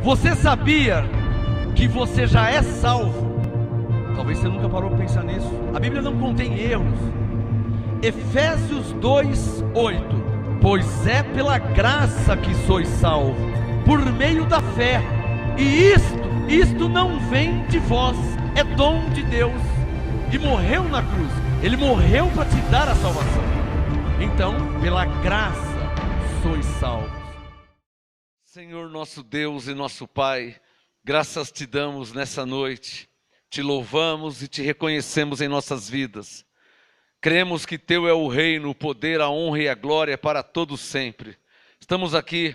Você sabia que você já é salvo? Talvez você nunca parou para pensar nisso. A Bíblia não contém erros. Efésios 2:8. Pois é pela graça que sois salvos, por meio da fé. E isto não vem de vós, é dom de Deus. E morreu na cruz. Ele morreu para te dar a salvação. Então, pela graça sois salvos. Senhor nosso Deus e nosso Pai, graças te damos nessa noite. Te louvamos e te reconhecemos em nossas vidas. Cremos que teu é o reino, o poder, a honra e a glória para todos sempre. Estamos aqui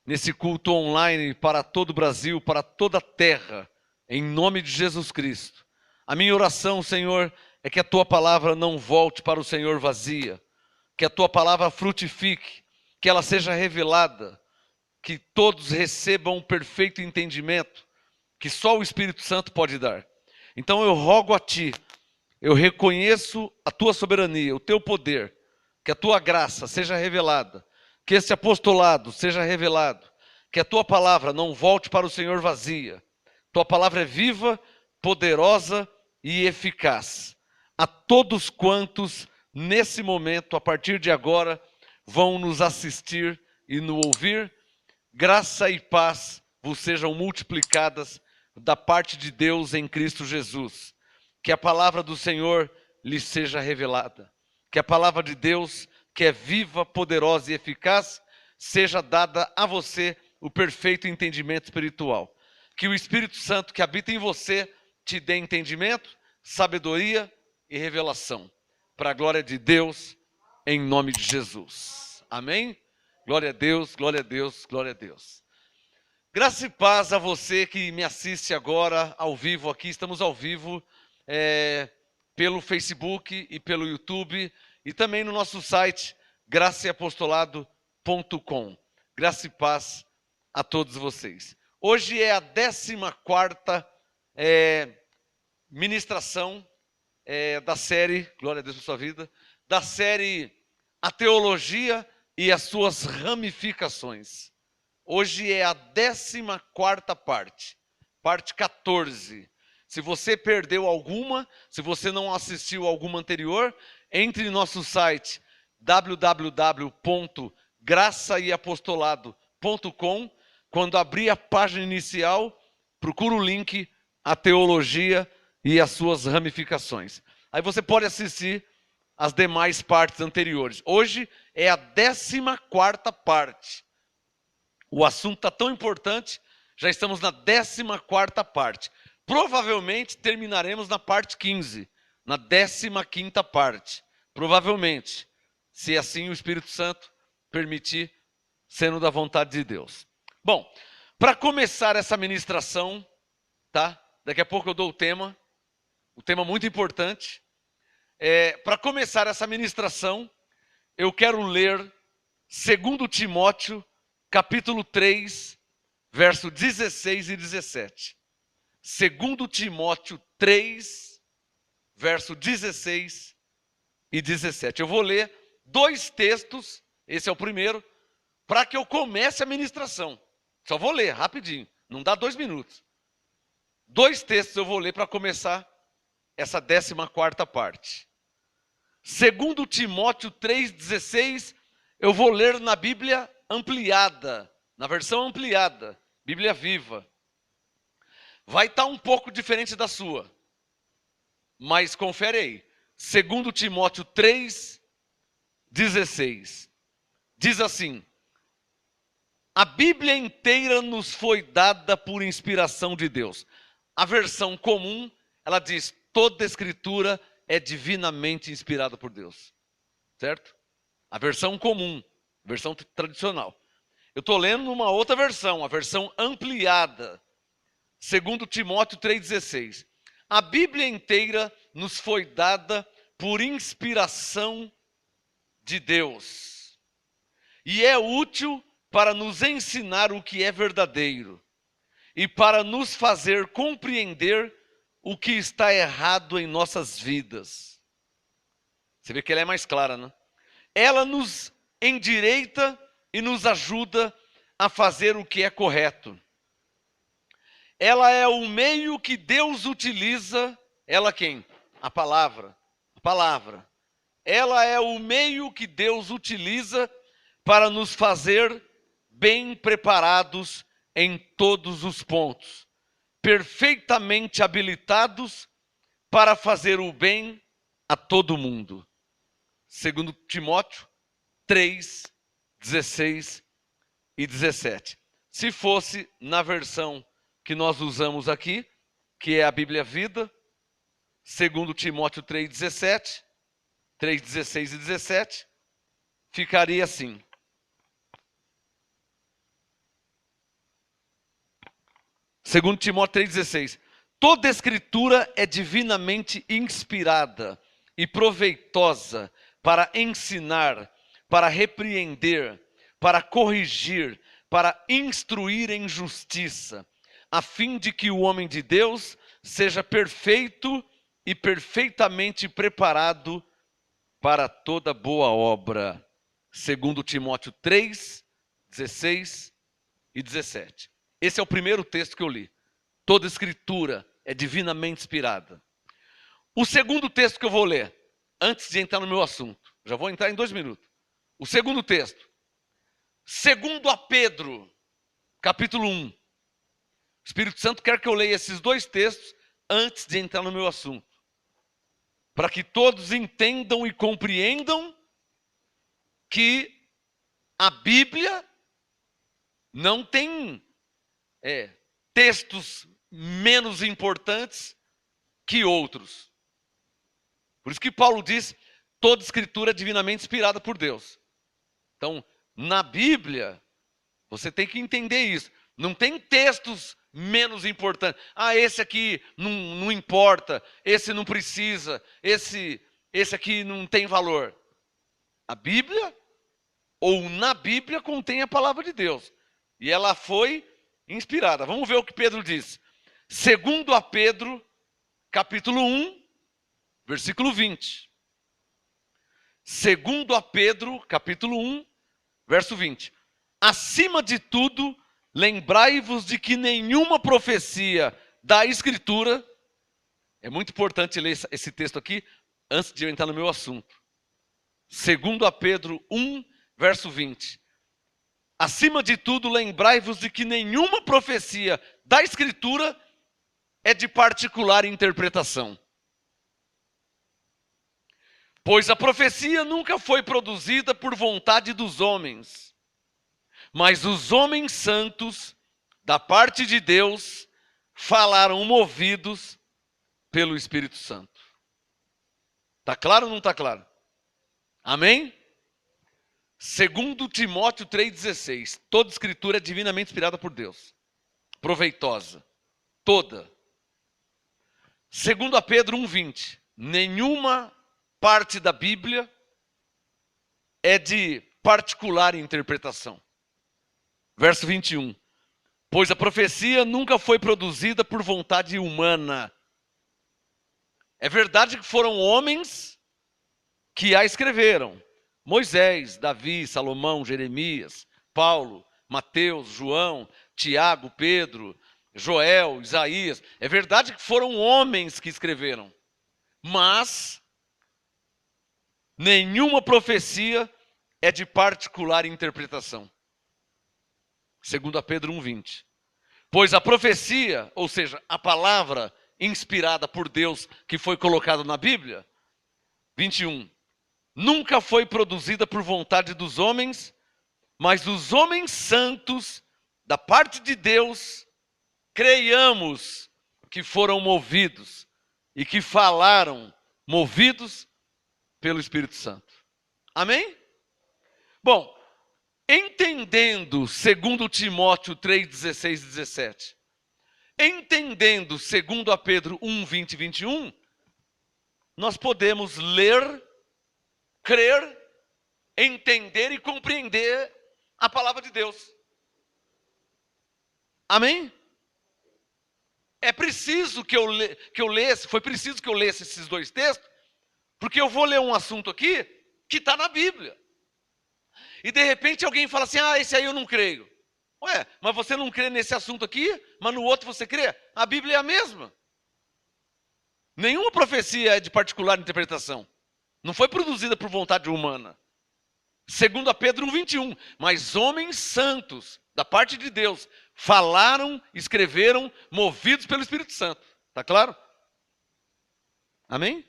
nesse culto online para todo o Brasil, para toda a terra, em nome de Jesus Cristo. A minha oração, Senhor, é que a tua palavra não volte para o Senhor vazia, que a tua palavra frutifique, que ela seja revelada, que todos recebam um perfeito entendimento, que só o Espírito Santo pode dar. Então eu rogo a ti, eu reconheço a tua soberania, o teu poder, que a tua graça seja revelada, que esse apostolado seja revelado, que a tua palavra não volte para o Senhor vazia. Tua palavra é viva, poderosa e eficaz. A todos quantos nesse momento, a partir de agora, vão nos assistir e nos ouvir, graça e paz vos sejam multiplicadas da parte de Deus em Cristo Jesus. Que a palavra do Senhor lhe seja revelada. Que a palavra de Deus, que é viva, poderosa e eficaz, seja dada a você o perfeito entendimento espiritual. Que o Espírito Santo que habita em você te dê entendimento, sabedoria e revelação. Para a glória de Deus, em nome de Jesus. Amém? Glória a Deus, glória a Deus, glória a Deus. Graça e paz a você que me assiste agora ao vivo aqui. Estamos ao vivo pelo Facebook e pelo YouTube e também no nosso site graçaeapostolado.com. Graça e paz a todos vocês. Hoje é a 14ª ministração da série, glória a Deus por sua vida, da série A Teologia e as suas ramificações. Hoje é a 14ª parte, parte 14. Se você perdeu alguma, se você não assistiu alguma anterior, entre em nosso site www.graçaeapostolado.com. Quando abrir a página inicial, procura o link A Teologia e as suas ramificações. Aí você pode assistir as demais partes anteriores. Hoje é a 14ª parte. O assunto está tão importante, já estamos na 14ª parte. Provavelmente terminaremos na parte 15, na 15ª parte. Provavelmente, se assim o Espírito Santo permitir, sendo da vontade de Deus. Bom, para começar essa ministração, tá? Daqui a pouco eu dou o tema muito importante. Para começar essa ministração, eu quero ler 2 Timóteo, capítulo 3, verso 16 e 17. 2 Timóteo 3, verso 16 e 17. Eu vou ler 2 textos, esse é o primeiro, para que eu comece a ministração. Só vou ler rapidinho, não dá 2 minutos. 2 textos eu vou ler para começar essa 14ª parte. 2 Timóteo 3,16, eu vou ler na Bíblia ampliada, na versão ampliada, Bíblia Viva. Vai estar um pouco diferente da sua, mas confere aí. 2 Timóteo 3,16. Diz assim: a Bíblia inteira nos foi dada por inspiração de Deus. A versão comum, ela diz: toda a Escritura é divinamente inspirada por Deus. Certo? A versão comum, versão tradicional. Eu estou lendo numa outra versão, a versão ampliada. 2 Timóteo 3,16. A Bíblia inteira nos foi dada por inspiração de Deus. E é útil para nos ensinar o que é verdadeiro e para nos fazer compreender o que está errado em nossas vidas. Você vê que ela é mais clara, né? Ela nos endireita e nos ajuda a fazer o que é correto. ela é o meio que Deus utiliza, ela quem? A palavra. A palavra. Ela é o meio que Deus utiliza para nos fazer bem preparados em todos os pontos, perfeitamente habilitados para fazer o bem a todo mundo. Segundo Timóteo 3, 16 e 17. Se fosse na versão que nós usamos aqui, que é a Bíblia Vida, segundo Timóteo 3, 17, 3, 16 e 17, ficaria assim. Segundo Timóteo 3,16, toda escritura é divinamente inspirada e proveitosa para ensinar, para repreender, para corrigir, para instruir em justiça, a fim de que o homem de Deus seja perfeito e perfeitamente preparado para toda boa obra. Segundo Timóteo 3, 16 e 17. Esse é o primeiro texto que eu li. Toda escritura é divinamente inspirada. O segundo texto que eu vou ler, antes de entrar no meu assunto, já vou entrar em 2 minutos. O segundo texto, segundo a Pedro, capítulo 1. O Espírito Santo quer que eu leia esses 2 textos antes de entrar no meu assunto, para que todos entendam e compreendam que a Bíblia não tem textos menos importantes que outros. Por isso que Paulo diz, toda escritura é divinamente inspirada por Deus. Então, na Bíblia, você tem que entender isso. Não tem textos menos importantes. Ah, esse aqui não importa, esse não precisa, esse aqui não tem valor. A Bíblia, ou na Bíblia, contém a palavra de Deus. E ela foi inspirada. Vamos ver o que Pedro diz. Segundo a Pedro, capítulo 1, versículo 20. Segundo a Pedro, capítulo 1, verso 20. Acima de tudo, lembrai-vos de que nenhuma profecia da Escritura, é muito importante ler esse texto aqui, antes de eu entrar no meu assunto. Segundo a Pedro 1, verso 20. Acima de tudo, lembrai-vos de que nenhuma profecia da Escritura é de particular interpretação. Pois a profecia nunca foi produzida por vontade dos homens, mas os homens santos, da parte de Deus, falaram movidos pelo Espírito Santo. Está claro ou não está claro? Amém? Segundo Timóteo 3,16, toda escritura é divinamente inspirada por Deus, proveitosa, toda. Segundo a Pedro 1,20, nenhuma parte da Bíblia é de particular interpretação. Verso 21, pois a profecia nunca foi produzida por vontade humana. É verdade que foram homens que a escreveram. Moisés, Davi, Salomão, Jeremias, Paulo, Mateus, João, Tiago, Pedro, Joel, Isaías. É verdade que foram homens que escreveram, mas nenhuma profecia é de particular interpretação. Segundo a Pedro 1,20. Pois a profecia, ou seja, a palavra inspirada por Deus que foi colocada na Bíblia, 21, nunca foi produzida por vontade dos homens, mas os homens santos, da parte de Deus, creiamos que foram movidos e que falaram, movidos pelo Espírito Santo. Amém? Bom, entendendo, segundo Timóteo 3, 16 e 17, entendendo, segundo a Pedro 1, 20 e 21, nós podemos ler, crer, entender e compreender a palavra de Deus. Amém? É preciso que eu lesse, foi preciso que eu lesse esses 2 textos, porque eu vou ler um assunto aqui que está na Bíblia. E de repente alguém fala assim, esse aí eu não creio. Ué, mas você não crê nesse assunto aqui, mas no outro você crê. A Bíblia é a mesma. Nenhuma profecia é de particular interpretação. Não foi produzida por vontade humana. Segundo a Pedro 1:21, mas homens santos, da parte de Deus, falaram, escreveram, movidos pelo Espírito Santo. Está claro? Amém?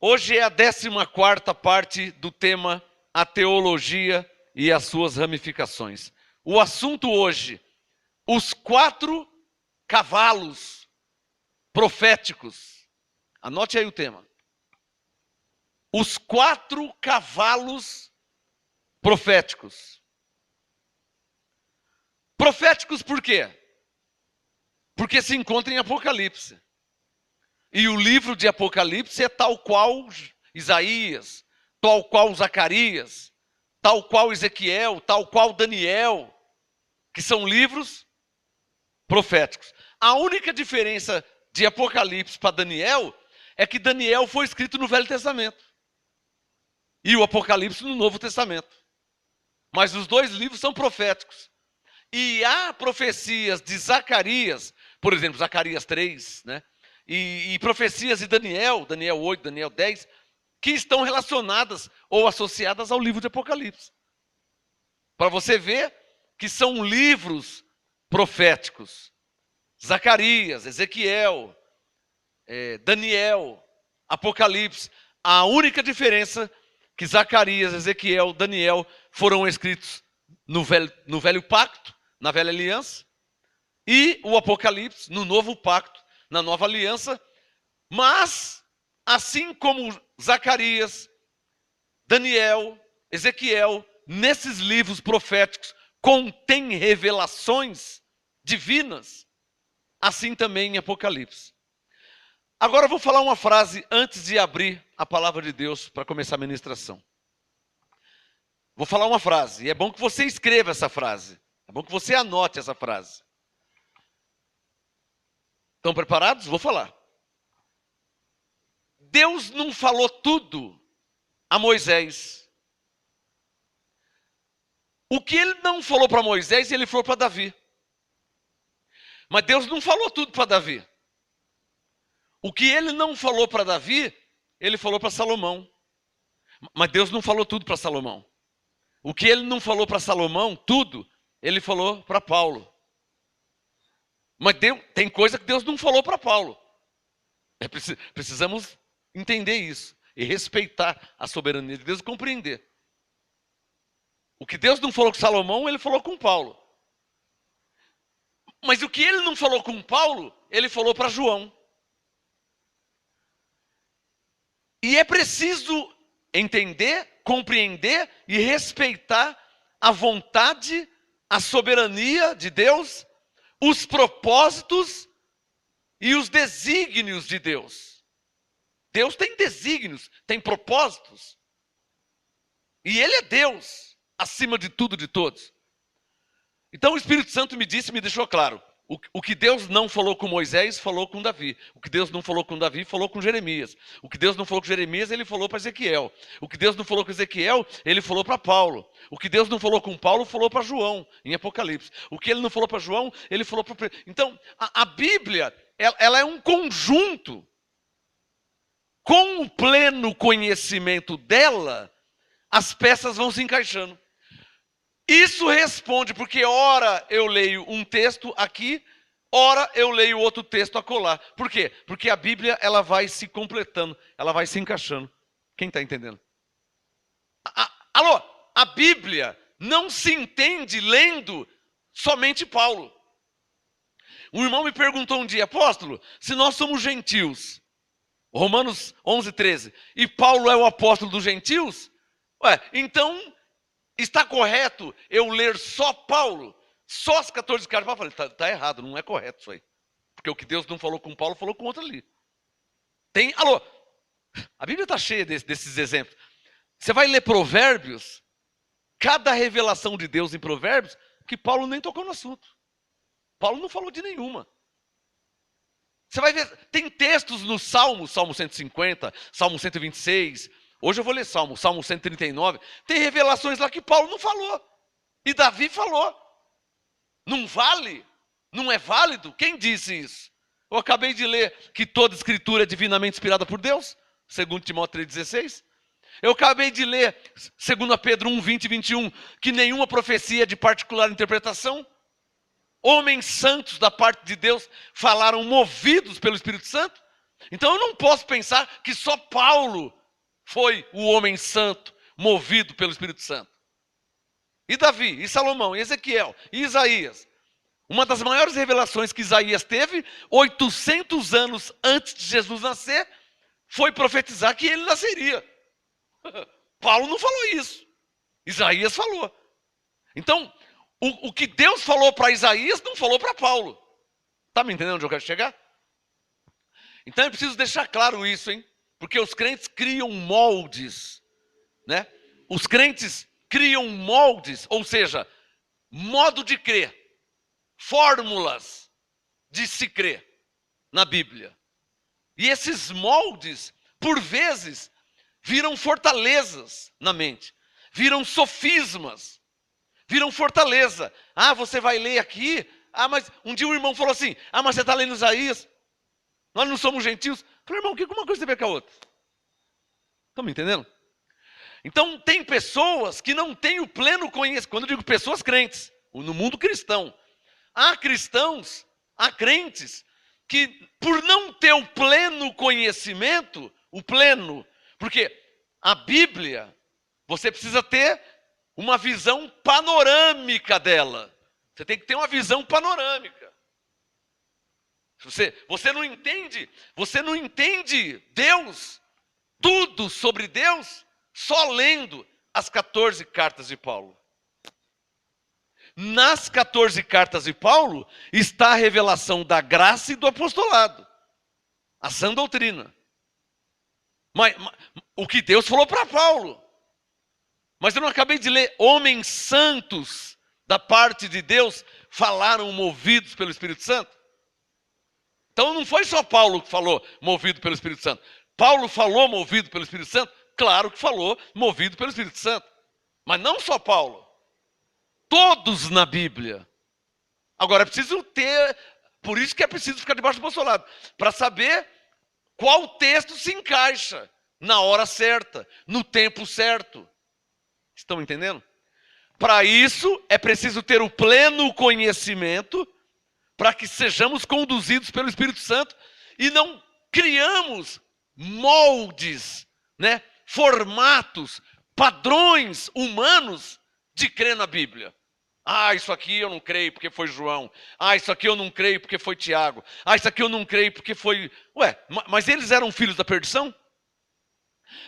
Hoje é a 14ª parte do tema A Teologia e as suas ramificações. O assunto hoje, os 4 cavalos proféticos. Anote aí o tema. Os 4 cavalos proféticos. Proféticos por quê? Porque se encontra em Apocalipse. E o livro de Apocalipse é tal qual Isaías, tal qual Zacarias, tal qual Ezequiel, tal qual Daniel, que são livros proféticos. A única diferença de Apocalipse para Daniel é que Daniel foi escrito no Velho Testamento e o Apocalipse no Novo Testamento. Mas os 2 livros são proféticos. E há profecias de Zacarias, por exemplo, Zacarias 3, né? E profecias de Daniel, Daniel 8, Daniel 10, que estão relacionadas ou associadas ao livro de Apocalipse. Para você ver que são livros proféticos. Zacarias, Ezequiel, Daniel, Apocalipse. A única diferença que Zacarias, Ezequiel, Daniel foram escritos no velho pacto, na velha aliança, e o Apocalipse no novo pacto, na nova aliança. Mas, assim como Zacarias, Daniel, Ezequiel, nesses livros proféticos contém revelações divinas, assim também em Apocalipse. Agora eu vou falar uma frase antes de abrir a palavra de Deus para começar a ministração. Vou falar uma frase, e é bom que você escreva essa frase. É bom que você anote essa frase. Estão preparados? Vou falar. Deus não falou tudo a Moisés. O que ele não falou para Moisés, ele falou para Davi. Mas Deus não falou tudo para Davi. O que ele não falou para Davi, ele falou para Salomão. Mas Deus não falou tudo para Salomão. O que ele não falou para Salomão, tudo, ele falou para Paulo. Mas tem coisa que Deus não falou para Paulo. Precisamos entender isso e respeitar a soberania de Deus e compreender. O que Deus não falou com Salomão, ele falou com Paulo. Mas o que ele não falou com Paulo, ele falou para João. E é preciso entender, compreender e respeitar a vontade, a soberania de Deus, os propósitos e os desígnios de Deus. Deus tem desígnios, tem propósitos. E Ele é Deus, acima de tudo e de todos. Então o Espírito Santo me deixou claro. O que Deus não falou com Moisés, falou com Davi. O que Deus não falou com Davi, falou com Jeremias. O que Deus não falou com Jeremias, ele falou para Ezequiel. O que Deus não falou com Ezequiel, ele falou para Paulo. O que Deus não falou com Paulo, falou para João, em Apocalipse. O que ele não falou para João, ele falou para... Então, a Bíblia, ela é um conjunto. Com o pleno conhecimento dela, as peças vão se encaixando. Isso responde, porque ora eu leio um texto aqui, ora eu leio outro texto acolá. Por quê? Porque a Bíblia, ela vai se completando, ela vai se encaixando. Quem está entendendo? Alô, a Bíblia não se entende lendo somente Paulo. Um irmão me perguntou um dia, apóstolo, se nós somos gentios, Romanos 11:13, e Paulo é o apóstolo dos gentios? Então... está correto eu ler só Paulo? Só as 14 cartas? Eu falei, está errado, não é correto isso aí. Porque o que Deus não falou com Paulo, falou com outro ali. Alô, a Bíblia está cheia desses exemplos. Você vai ler Provérbios, cada revelação de Deus em Provérbios, que Paulo nem tocou no assunto. Paulo não falou de nenhuma. Você vai ver, tem textos no Salmo 150, Salmo 126... Hoje eu vou ler Salmo 139. Tem revelações lá que Paulo não falou. E Davi falou. Não vale? Não é válido? Quem disse isso? Eu acabei de ler que toda escritura é divinamente inspirada por Deus, segundo Timóteo 3,16. Eu acabei de ler, segundo Pedro 1, 20 e 21, que nenhuma profecia é de particular interpretação. Homens santos da parte de Deus falaram movidos pelo Espírito Santo. Então eu não posso pensar que só Paulo foi o homem santo, movido pelo Espírito Santo. E Davi, e Salomão, e Ezequiel, e Isaías. Uma das maiores revelações que Isaías teve, 800 anos antes de Jesus nascer, foi profetizar que ele nasceria. Paulo não falou isso. Isaías falou. Então, o que Deus falou para Isaías, não falou para Paulo. Está me entendendo onde eu quero chegar? Então é preciso deixar claro isso, hein? Porque os crentes criam moldes, né? Os crentes criam moldes, ou seja, modo de crer, fórmulas de se crer na Bíblia. E esses moldes, por vezes, viram fortalezas na mente, viram sofismas, viram fortaleza. Ah, você vai ler aqui. Ah, mas um dia um irmão falou assim: ah, mas você está lendo Isaías? Nós não somos gentios. Eu falei, irmão, o que uma coisa tem a ver com a outra? Estão me entendendo? Então, tem pessoas que não têm o pleno conhecimento. Quando eu digo pessoas crentes, no mundo cristão, há cristãos, há crentes, que por não ter o pleno conhecimento, porque a Bíblia, você precisa ter uma visão panorâmica dela. Você tem que ter uma visão panorâmica. Você não entende Deus, tudo sobre Deus, só lendo as 14 cartas de Paulo. Nas 14 cartas de Paulo está a revelação da graça e do apostolado, a sã doutrina. Mas o que Deus falou para Paulo. Mas eu não acabei de ler, homens santos da parte de Deus falaram movidos pelo Espírito Santo? Então não foi só Paulo que falou movido pelo Espírito Santo. Paulo falou movido pelo Espírito Santo? Claro que falou movido pelo Espírito Santo. Mas não só Paulo. Todos na Bíblia. Agora é preciso ter, por isso que é preciso ficar debaixo do apostolado, para saber qual texto se encaixa na hora certa, no tempo certo. Estão entendendo? Para isso é preciso ter o pleno conhecimento, para que sejamos conduzidos pelo Espírito Santo e não criamos moldes, né, formatos, padrões humanos de crer na Bíblia. Ah, isso aqui eu não creio porque foi João. Ah, isso aqui eu não creio porque foi Tiago. Ah, isso aqui eu não creio porque foi... Ué, mas eles eram filhos da perdição?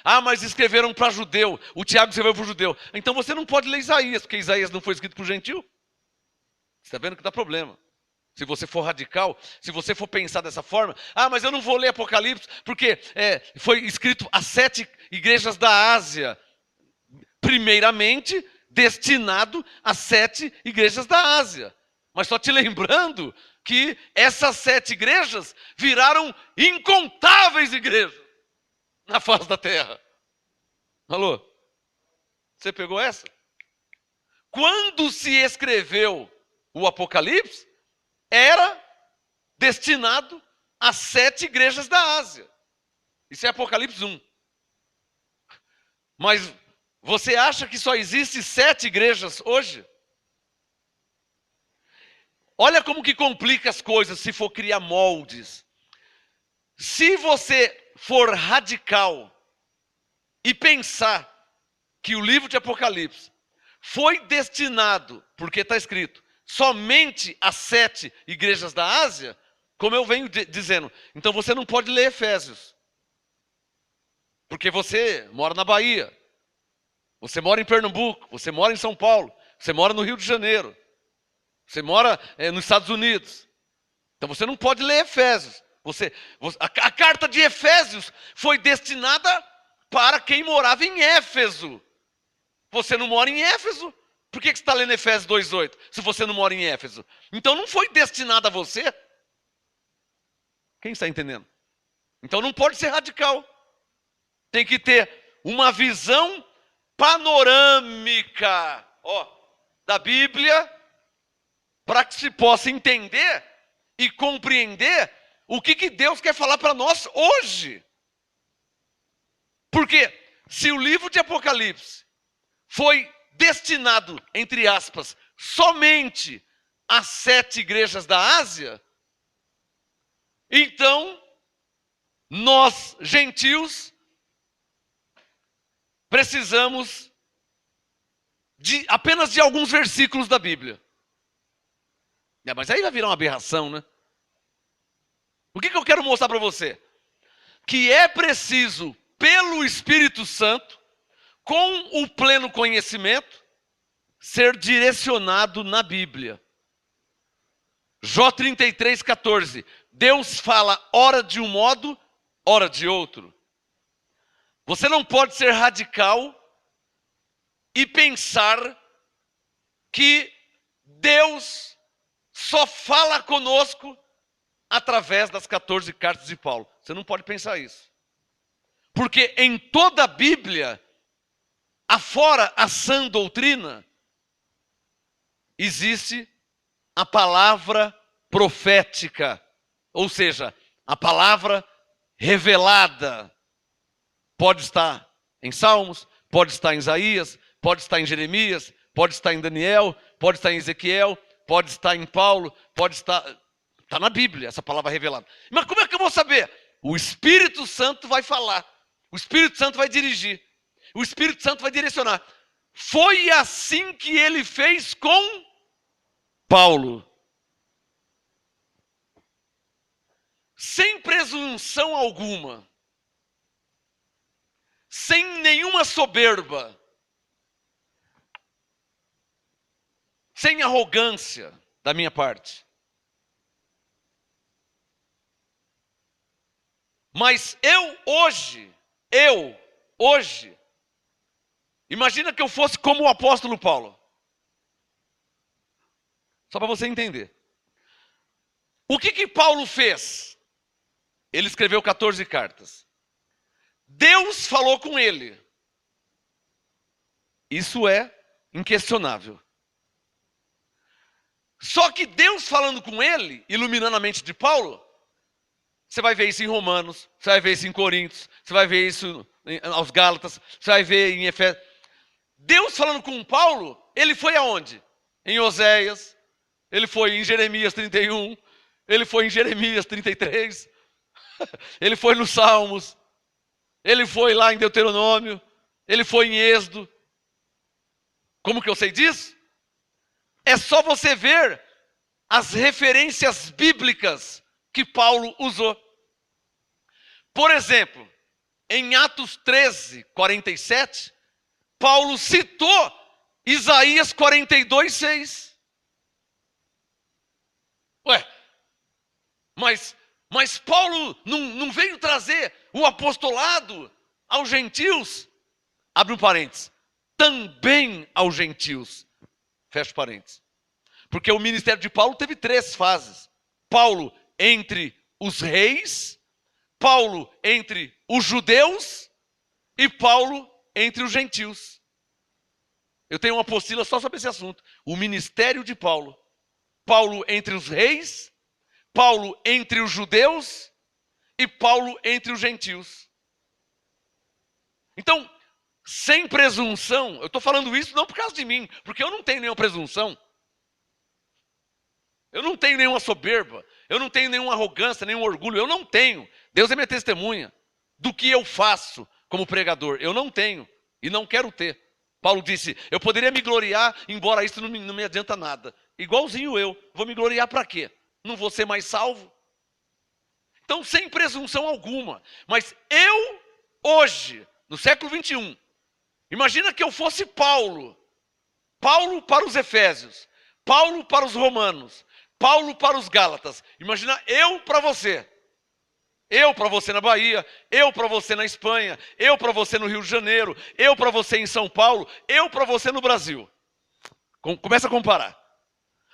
Ah, mas escreveram para judeu. O Tiago escreveu para o judeu. Então você não pode ler Isaías, porque Isaías não foi escrito para o gentil. Você está vendo que dá problema. Se você for radical, se você for pensar dessa forma, ah, mas eu não vou ler Apocalipse, porque foi escrito às 7 igrejas da Ásia, primeiramente destinado às 7 igrejas da Ásia. Mas só te lembrando que essas 7 igrejas viraram incontáveis igrejas na face da terra. Alô? Você pegou essa? Quando se escreveu o Apocalipse, era destinado às 7 igrejas da Ásia. Isso é Apocalipse 1. Mas você acha que só existe 7 igrejas hoje? Olha como que complica as coisas se for criar moldes. Se você for radical e pensar que o livro de Apocalipse foi destinado, porque está escrito, somente as 7 igrejas da Ásia, como eu venho dizendo, então você não pode ler Efésios. Porque você mora na Bahia, você mora em Pernambuco, você mora em São Paulo, você mora no Rio de Janeiro, você mora nos Estados Unidos. Então você não pode ler Efésios. A carta de Efésios foi destinada para quem morava em Éfeso. Você não mora em Éfeso? Por que você está lendo Efésios 2,8, se você não mora em Éfeso? Então não foi destinado a você. Quem está entendendo? Então não pode ser radical. Tem que ter uma visão panorâmica, da Bíblia, para que se possa entender e compreender o que Deus quer falar para nós hoje. Porque se o livro de Apocalipse foi destinado, entre aspas, somente às 7 igrejas da Ásia, então nós, gentios, precisamos apenas de alguns versículos da Bíblia. Mas aí vai virar uma aberração, né? O que eu quero mostrar para você? Que é preciso, pelo Espírito Santo, com o pleno conhecimento, ser direcionado na Bíblia. Jó 33:14. Deus fala ora de um modo, ora de outro. Você não pode ser radical e pensar que Deus só fala conosco através das 14 cartas de Paulo. Você não pode pensar isso. Porque em toda a Bíblia, afora a sã doutrina, existe a palavra profética, ou seja, a palavra revelada. Pode estar em Salmos, pode estar em Isaías, pode estar em Jeremias, pode estar em Daniel, pode estar em Ezequiel, pode estar em Paulo, pode estar... Está na Bíblia essa palavra revelada. Mas como é que eu vou saber? O Espírito Santo vai falar. O Espírito Santo vai dirigir. O Espírito Santo vai direcionar. Foi assim que ele fez com Paulo. Sem presunção alguma. Sem nenhuma soberba. Sem arrogância da minha parte. Mas eu hoje, imagina que eu fosse como o apóstolo Paulo. Só para você entender. O que Paulo fez? Ele escreveu 14 cartas. Deus falou com ele. Isso é inquestionável. Só que Deus falando com ele, iluminando a mente de Paulo, você vai ver isso em Romanos, você vai ver isso em Coríntios, você vai ver isso aos Gálatas, você vai ver em Efésios. Deus falando com Paulo, ele foi aonde? Em Oséias, ele foi em Jeremias 31, ele foi em Jeremias 33, ele foi nos Salmos, ele foi lá em Deuteronômio, ele foi em Êxodo. Como que eu sei disso? É só você ver as referências bíblicas que Paulo usou. Por exemplo, em Atos 13:47, Paulo citou Isaías 42:6. Mas Paulo não veio trazer o apostolado aos gentios? Abre um parênteses. Também aos gentios. Fecha parênteses. Porque o ministério de Paulo teve 3 fases. Paulo entre os reis, Paulo entre os judeus e Paulo entre os gentios. Eu tenho uma apostila só sobre esse assunto. O ministério de Paulo. Paulo entre os reis, Paulo entre os judeus e Paulo entre os gentios. Então, sem presunção, eu estou falando isso não por causa de mim, porque eu não tenho nenhuma presunção. Eu não tenho nenhuma soberba, eu não tenho nenhuma arrogância, nenhum orgulho, eu não tenho. Deus é minha testemunha do que eu faço como pregador. Eu não tenho e não quero ter. Paulo disse, eu poderia me gloriar, embora isso não me adianta nada. Igualzinho eu, vou me gloriar para quê? Não vou ser mais salvo? Então, sem presunção alguma. Mas eu, hoje, no século 21, imagina que eu fosse Paulo. Paulo para os Efésios, Paulo para os Romanos, Paulo para os Gálatas. Imagina eu para você. Eu para você na Bahia, eu para você na Espanha, eu para você no Rio de Janeiro, eu para você em São Paulo, eu para você no Brasil. Começa a comparar.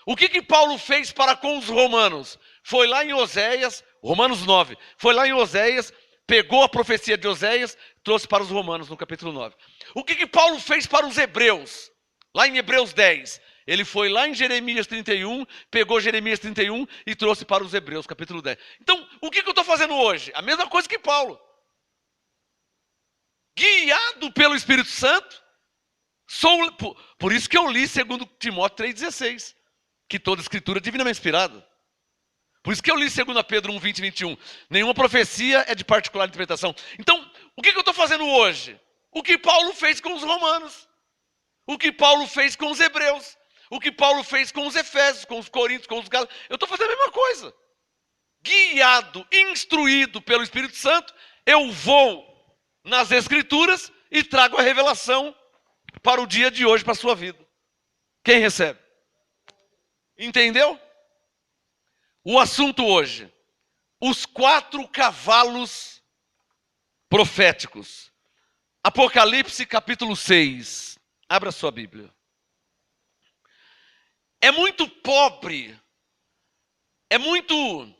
O que Paulo fez para com os romanos? Foi lá em Oséias, Romanos 9, foi lá em Oséias, pegou a profecia de Oséias, trouxe para os romanos no capítulo 9. O que Paulo fez para os hebreus? Lá em Hebreus 10, Ele foi lá em Jeremias 31, pegou Jeremias 31 e trouxe para os Hebreus, capítulo 10. Então, o que eu estou fazendo hoje? A mesma coisa que Paulo. Guiado pelo Espírito Santo, por isso que eu li 2 Timóteo 3,16, que toda escritura é divinamente inspirada. Por isso que eu li 2 Pedro 1, 20 e 21. Nenhuma profecia é de particular interpretação. Então, o que eu estou fazendo hoje? O que Paulo fez com os romanos. O que Paulo fez com os hebreus. O que Paulo fez com os efésios, com os coríntios, com os gálatas. Eu estou fazendo a mesma coisa. Guiado, instruído pelo Espírito Santo, eu vou nas Escrituras e trago a revelação para o dia de hoje, para a sua vida. Quem recebe? Entendeu? O assunto hoje, os 4 cavalos proféticos. Apocalipse capítulo 6. Abra sua Bíblia. É muito pobre, é muito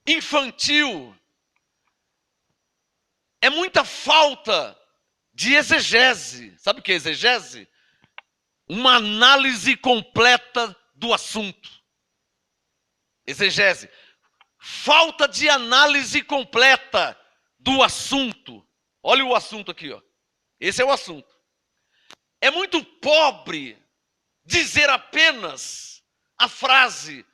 infantil, é muita falta de exegese. Sabe o que é exegese? Uma análise completa do assunto. Exegese. Falta de análise completa do assunto. Olha o assunto aqui, ó. Esse é o assunto. É muito pobre dizer apenas a frase: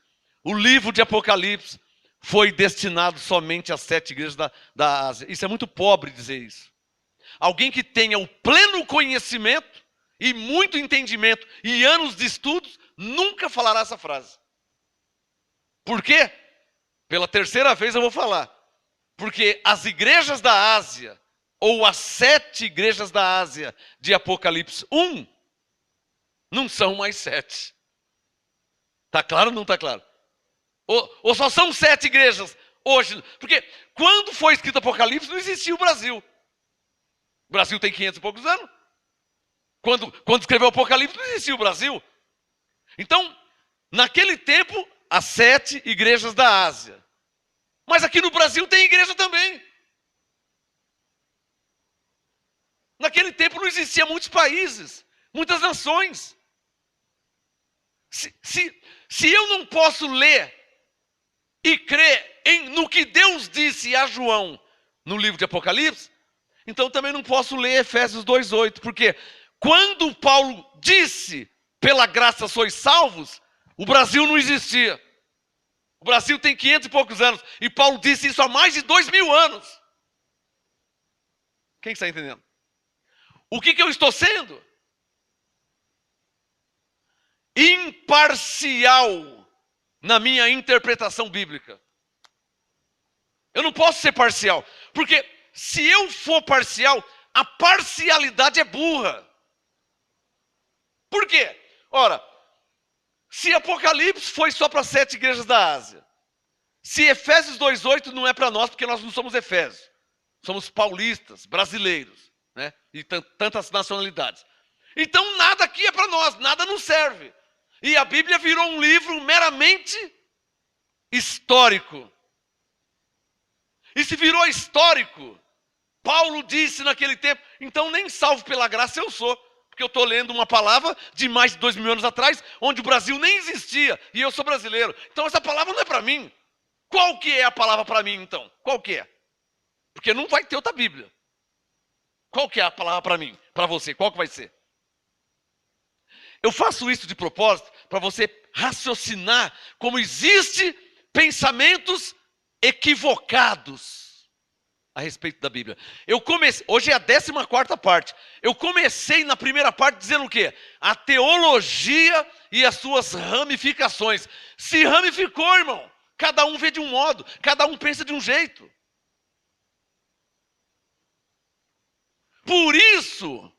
o livro de Apocalipse foi destinado somente às 7 igrejas da Ásia. Isso é muito pobre dizer isso. Alguém que tenha o pleno conhecimento e muito entendimento e anos de estudos nunca falará essa frase. Por quê? Pela terceira vez eu vou falar. Porque as igrejas da Ásia, ou as 7 igrejas da Ásia de Apocalipse 1, não são mais 7. Está claro ou não está claro? Ou só são 7 igrejas hoje? Porque quando foi escrito Apocalipse não existia o Brasil. O Brasil tem 500 e poucos anos. Quando escreveu Apocalipse não existia o Brasil. Então, naquele tempo, as 7 igrejas da Ásia. Mas aqui no Brasil tem igreja também. Naquele tempo não existia muitos países, muitas nações. Se eu não posso ler e crer no que Deus disse a João no livro de Apocalipse, então também não posso ler Efésios 2,8, porque quando Paulo disse, pela graça sois salvos, o Brasil não existia. O Brasil tem 500 e poucos anos, e Paulo disse isso há mais de 2000 anos. Quem está entendendo? O que eu estou sendo? Imparcial na minha interpretação bíblica. Eu não posso ser parcial, porque se eu for parcial, a parcialidade é burra. Por quê? Ora, se Apocalipse foi só para 7 igrejas da Ásia, se Efésios 2,8 não é para nós, porque nós não somos efésios, somos paulistas, brasileiros, né? E tantas nacionalidades. Então nada aqui é para nós, nada nos serve. E a Bíblia virou um livro meramente histórico. E se virou histórico, Paulo disse naquele tempo, então nem salvo pela graça eu sou. Porque eu estou lendo uma palavra de mais de 2000 anos atrás, onde o Brasil nem existia, e eu sou brasileiro. Então essa palavra não é para mim. Qual que é a palavra para mim então? Qual que é? Porque não vai ter outra Bíblia. Qual que é a palavra para mim? Para você, qual que vai ser? Eu faço isso de propósito para você raciocinar como existe pensamentos equivocados a respeito da Bíblia. Hoje é a 14ª parte. Eu comecei na primeira parte dizendo o quê? A teologia e as suas ramificações. Se ramificou, irmão. Cada um vê de um modo, cada um pensa de um jeito. Por isso,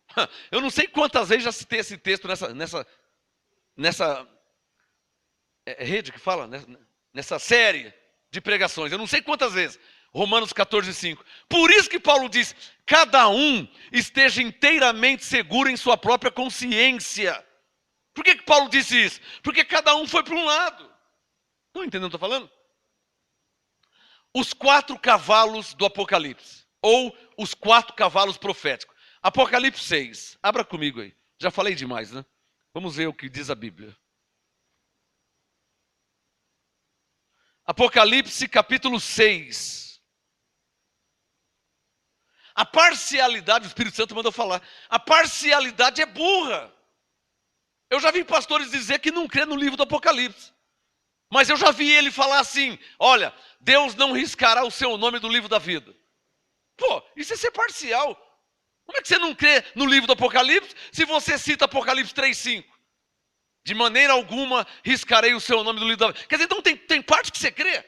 eu não sei quantas vezes já citei esse texto nessa rede que fala, nessa série de pregações. Eu não sei quantas vezes. Romanos 14,5. Por isso que Paulo diz, cada um esteja inteiramente seguro em sua própria consciência. Por que Paulo disse isso? Porque cada um foi para um lado. Estão entendendo o que eu estou falando? Os 4 cavalos do Apocalipse, ou os 4 cavalos proféticos. Apocalipse 6, abra comigo aí. Já falei demais, né? Vamos ver o que diz a Bíblia. Apocalipse capítulo 6. A parcialidade, o Espírito Santo mandou falar, a parcialidade é burra. Eu já vi pastores dizer que não crê no livro do Apocalipse. Mas eu já vi ele falar assim, olha, Deus não riscará o seu nome do livro da vida. Pô, isso é ser parcial. Como é que você não crê no livro do Apocalipse se você cita Apocalipse 3:5? De maneira alguma riscarei o seu nome do livro da vida. Quer dizer, então tem parte que você crê.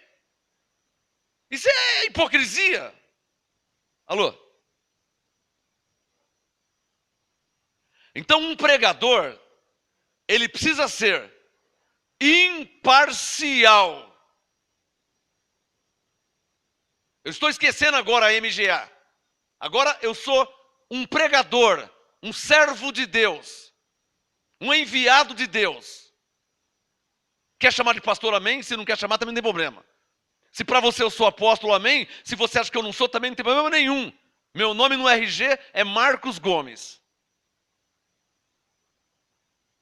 Isso é hipocrisia. Alô? Então um pregador, ele precisa ser imparcial. Eu estou esquecendo agora a MGA. Agora eu sou um pregador, um servo de Deus, um enviado de Deus. Quer chamar de pastor, amém? Se não quer chamar, também não tem problema. Se para você eu sou apóstolo, amém? Se você acha que eu não sou, também não tem problema nenhum. Meu nome no RG é Marcos Gomes.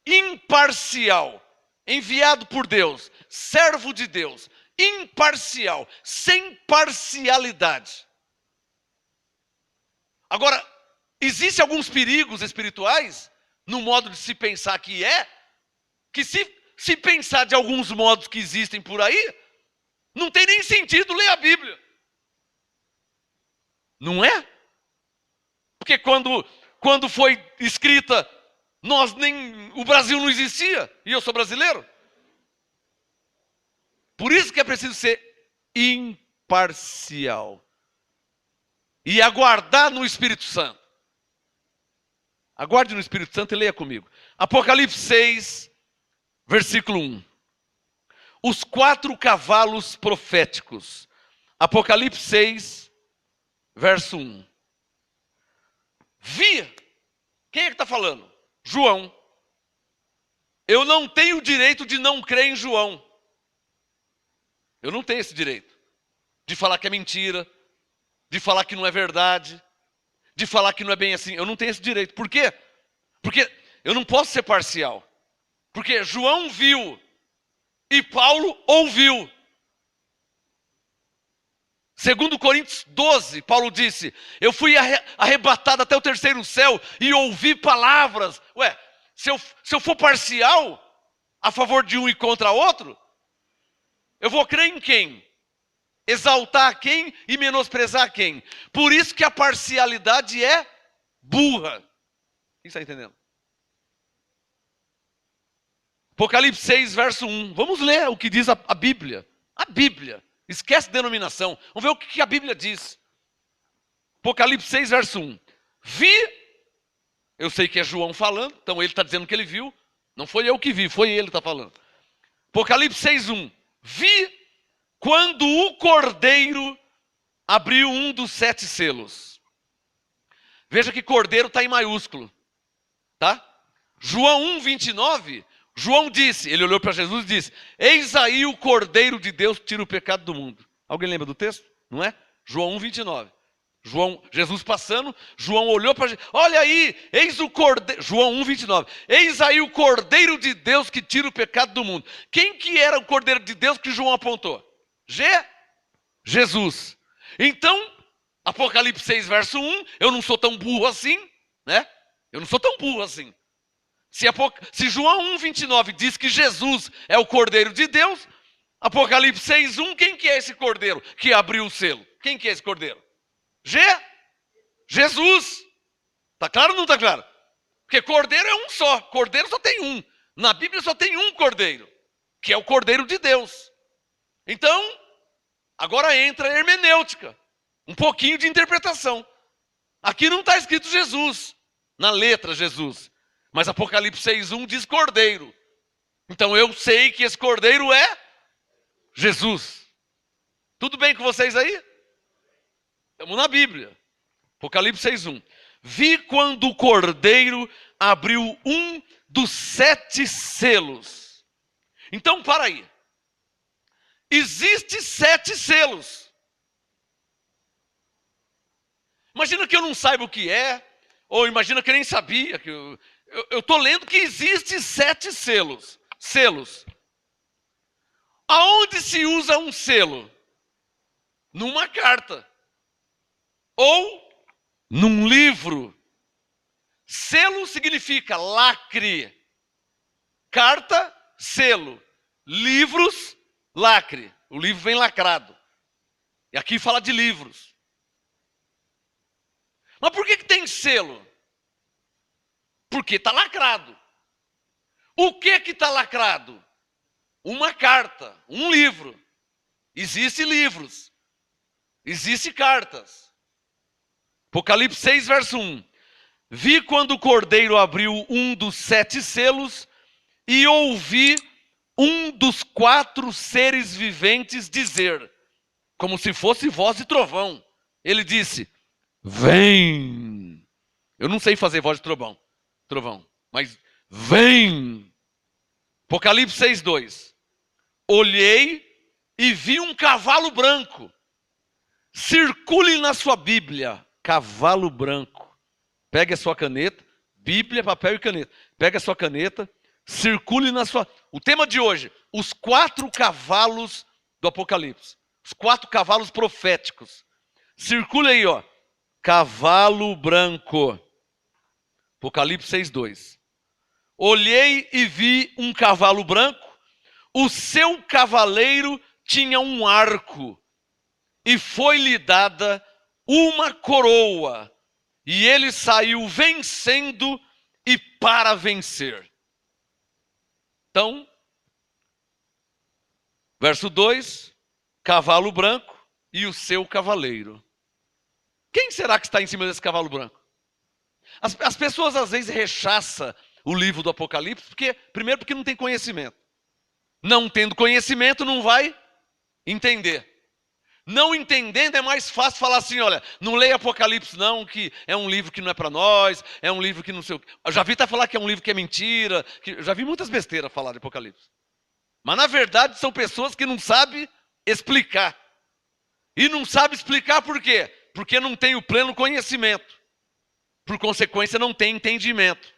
Imparcial, enviado por Deus, servo de Deus, imparcial, sem parcialidade. Agora, existem alguns perigos espirituais no modo de se pensar que se pensar de alguns modos que existem por aí, não tem nem sentido ler a Bíblia. Não é? Porque quando foi escrita, o Brasil não existia, e eu sou brasileiro. Por isso que é preciso ser imparcial. E aguardar no Espírito Santo. Aguarde no Espírito Santo e leia comigo. Apocalipse 6, versículo 1. Os 4 cavalos proféticos. Apocalipse 6, verso 1. Vi. Quem é que está falando? João. Eu não tenho o direito de não crer em João. Eu não tenho esse direito. De falar que é mentira. De falar que não é verdade. De falar que não é bem assim. Eu não tenho esse direito. Por quê? Porque eu não posso ser parcial. Porque João viu e Paulo ouviu. Segundo Coríntios 12, Paulo disse, eu fui arrebatado até o 3º céu e ouvi palavras. Ué, se eu for parcial a favor de um e contra outro, eu vou crer em quem? Exaltar quem e menosprezar quem? Por isso que a parcialidade é burra. Quem está entendendo? Apocalipse 6, verso 1. Vamos ler o que diz a Bíblia. A Bíblia. Esquece denominação. Vamos ver o que a Bíblia diz. Apocalipse 6, verso 1. Vi, eu sei que é João falando, então ele está dizendo que ele viu. Não foi eu que vi, foi ele que está falando. Apocalipse 6, 1. Vi quando o Cordeiro abriu um dos 7 selos. Veja que Cordeiro está em maiúsculo. Tá? João 1, 29, João disse, ele olhou para Jesus e disse, eis aí o Cordeiro de Deus que tira o pecado do mundo. Alguém lembra do texto? Não é? João 1, 29. Jesus passando, João olhou para Jesus, olha aí, eis o Cordeiro, João 1, 29. Eis aí o Cordeiro de Deus que tira o pecado do mundo. Quem que era o Cordeiro de Deus que João apontou? Jesus. Então, Apocalipse 6, verso 1, eu não sou tão burro assim, né? Eu não sou tão burro assim. Se João 1, 29 diz que Jesus é o Cordeiro de Deus, Apocalipse 6, 1, quem que é esse Cordeiro que abriu o selo? Quem que é esse Cordeiro? Jesus. Está claro ou não está claro? Porque Cordeiro é um só. Cordeiro só tem um. Na Bíblia só tem um Cordeiro, que é o Cordeiro de Deus. Então, agora entra a hermenêutica. Um pouquinho de interpretação. Aqui não está escrito Jesus, na letra Jesus. Mas Apocalipse 6:1 diz Cordeiro. Então eu sei que esse Cordeiro é Jesus. Tudo bem com vocês aí? Estamos na Bíblia. Apocalipse 6:1. Vi quando o Cordeiro abriu um dos 7 selos. Então, para aí. Existem 7 selos. Imagina que eu não saiba o que é, ou imagina que eu nem sabia. eu estou lendo que existem 7 selos. Selos. Aonde se usa um selo? Numa carta. Ou num livro. Selo significa lacre. Carta, selo. Livros, lacre. O livro vem lacrado. E aqui fala de livros. Mas por que tem selo? Porque está lacrado. O que está lacrado? Uma carta, um livro. Existem livros. Existem cartas. Apocalipse 6, verso 1. Vi quando o Cordeiro abriu um dos 7 selos e ouvi um dos 4 seres viventes dizer, como se fosse voz de trovão. Ele disse, vem. Eu não sei fazer voz de trovão, mas vem. Apocalipse 6, 2. Olhei e vi um cavalo branco. Circule na sua Bíblia, cavalo branco. Pegue a sua caneta, Bíblia, papel e caneta. Pegue a sua caneta, circule na sua... O tema de hoje, os 4 cavalos do Apocalipse. Os 4 cavalos proféticos. Circule aí, ó. Cavalo branco. Apocalipse 6, 2. Olhei e vi um cavalo branco. O seu cavaleiro tinha um arco. E foi-lhe dada uma coroa. E ele saiu vencendo e para vencer. Então, verso 2, cavalo branco e o seu cavaleiro. Quem será que está em cima desse cavalo branco? As pessoas às vezes rechaçam o livro do Apocalipse, primeiro porque não tem conhecimento. Não tendo conhecimento não vai entender. Não entendendo é mais fácil falar assim, olha, não leia Apocalipse não, que é um livro que não é para nós, é um livro que não sei o quê. Eu já vi até falar que é um livro que é mentira, eu já vi muitas besteiras falar de Apocalipse. Mas na verdade são pessoas que não sabem explicar. E não sabem explicar por quê? Porque não tem o pleno conhecimento. Por consequência não tem entendimento.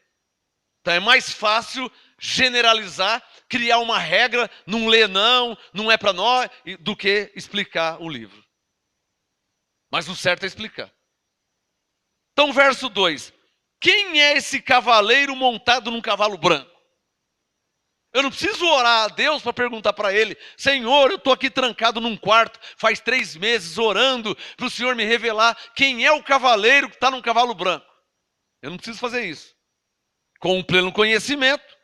Então é mais fácil generalizar, criar uma regra, não lê não é para nós, do que explicar o livro. Mas o certo é explicar. Então, verso 2. Quem é esse cavaleiro montado num cavalo branco? Eu não preciso orar a Deus para perguntar para ele, Senhor, eu estou aqui trancado num quarto, faz 3 meses orando para o Senhor me revelar quem é o cavaleiro que está num cavalo branco. Eu não preciso fazer isso. Com o pleno conhecimento,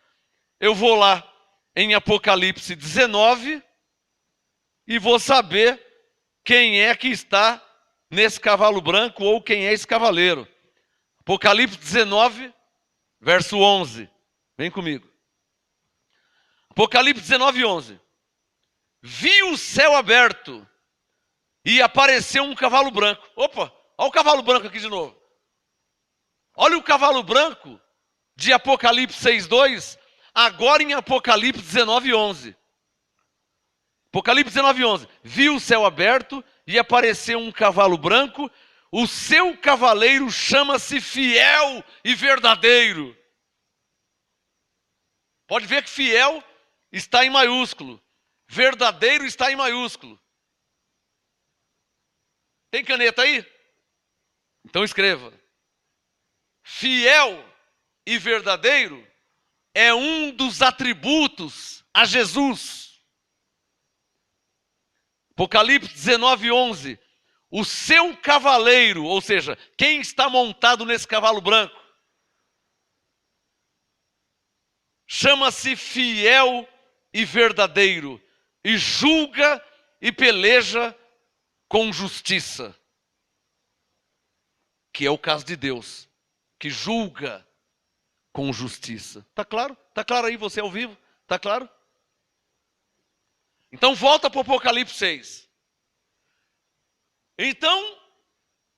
eu vou lá em Apocalipse 19 e vou saber quem é que está nesse cavalo branco ou quem é esse cavaleiro. Apocalipse 19, verso 11. Vem comigo. Apocalipse 19, 11. Vi o céu aberto e apareceu um cavalo branco. Opa, olha o cavalo branco aqui de novo. Olha o cavalo branco de Apocalipse 6, 2, agora em Apocalipse 19, 11. Apocalipse 19, 11. Vi o céu aberto e apareceu um cavalo branco. O seu cavaleiro chama-se Fiel e Verdadeiro. Pode ver que fiel está em maiúsculo. Verdadeiro está em maiúsculo. Tem caneta aí? Então escreva. Fiel e verdadeiro é um dos atributos a Jesus. Apocalipse 19, 11. O seu cavaleiro, ou seja, quem está montado nesse cavalo branco, chama-se Fiel e Verdadeiro, e julga e peleja com justiça. Que é o caso de Deus, que julga com justiça. Tá claro? Tá claro aí você ao vivo? Tá claro? Então volta para o Apocalipse 6. Então,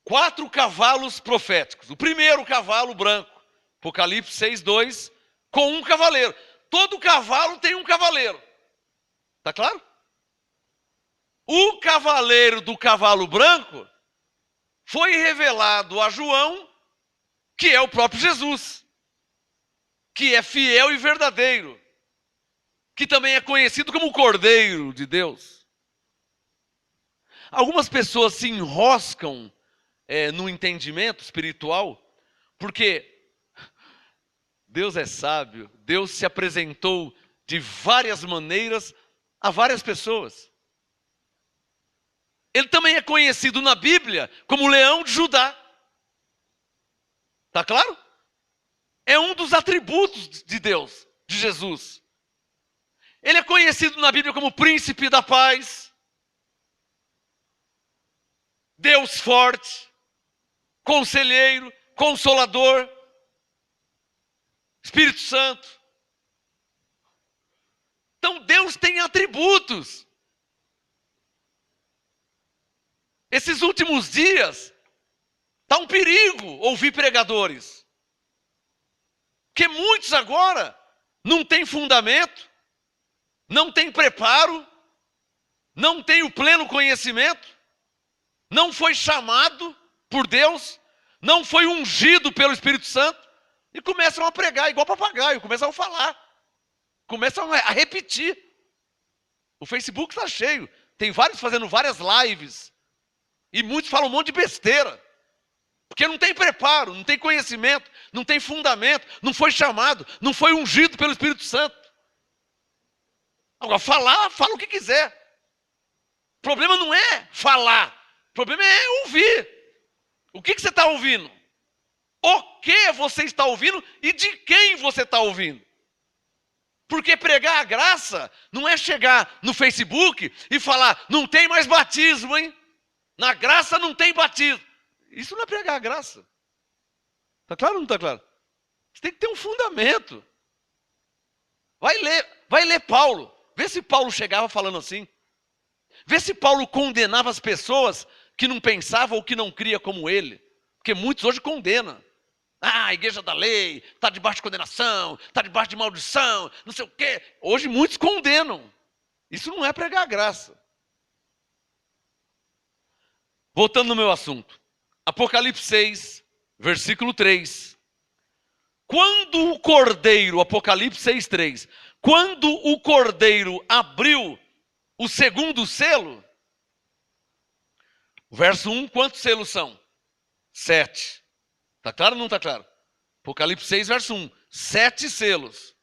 4 cavalos proféticos. O primeiro cavalo branco, Apocalipse 6, 2, com um cavaleiro. Todo cavalo tem um cavaleiro. Tá claro? O cavaleiro do cavalo branco foi revelado a João, que é o próprio Jesus. que é fiel e verdadeiro, que também é conhecido como o Cordeiro de Deus. Algumas pessoas se enroscam no entendimento espiritual, porque Deus é sábio, Deus se apresentou de várias maneiras a várias pessoas. Ele também é conhecido na Bíblia como o Leão de Judá. Tá claro? É um dos atributos de Deus, de Jesus. Ele é conhecido na Bíblia como Príncipe da Paz, Deus forte, Conselheiro, Consolador, Espírito Santo. Então Deus tem atributos. Esses últimos dias, está um perigo ouvir pregadores. Porque muitos agora não têm fundamento, não têm preparo, não têm o pleno conhecimento, não foi chamado por Deus, não foi ungido pelo Espírito Santo, e começam a pregar igual papagaio, começam a falar, começam a repetir. O Facebook está cheio, tem vários fazendo várias lives, e muitos falam um monte de besteira, porque não tem preparo, não tem conhecimento, não tem fundamento, não foi chamado, não foi ungido pelo Espírito Santo. Agora, fala o que quiser. O problema não é falar, o problema é ouvir. O que você está ouvindo? O que você está ouvindo e de quem você está ouvindo? Porque pregar a graça não é chegar no Facebook e falar, não tem mais batismo, hein? Na graça não tem batismo. Isso não é pregar a graça. Está claro ou não está claro? Você tem que ter um fundamento. Vai ler Paulo. Vê se Paulo chegava falando assim. Vê se Paulo condenava as pessoas que não pensavam ou que não criam como ele. Porque muitos hoje condenam. Ah, a igreja da lei está debaixo de condenação, está debaixo de maldição, não sei o quê. Hoje muitos condenam. Isso não é pregar a graça. Voltando no meu assunto. Apocalipse 6, versículo 3. Quando o Cordeiro, Apocalipse 6, 3. Quando o Cordeiro abriu o segundo selo, verso 1, quantos selos são? 7. Está claro ou não está claro? Apocalipse 6, verso 1. 7 selos.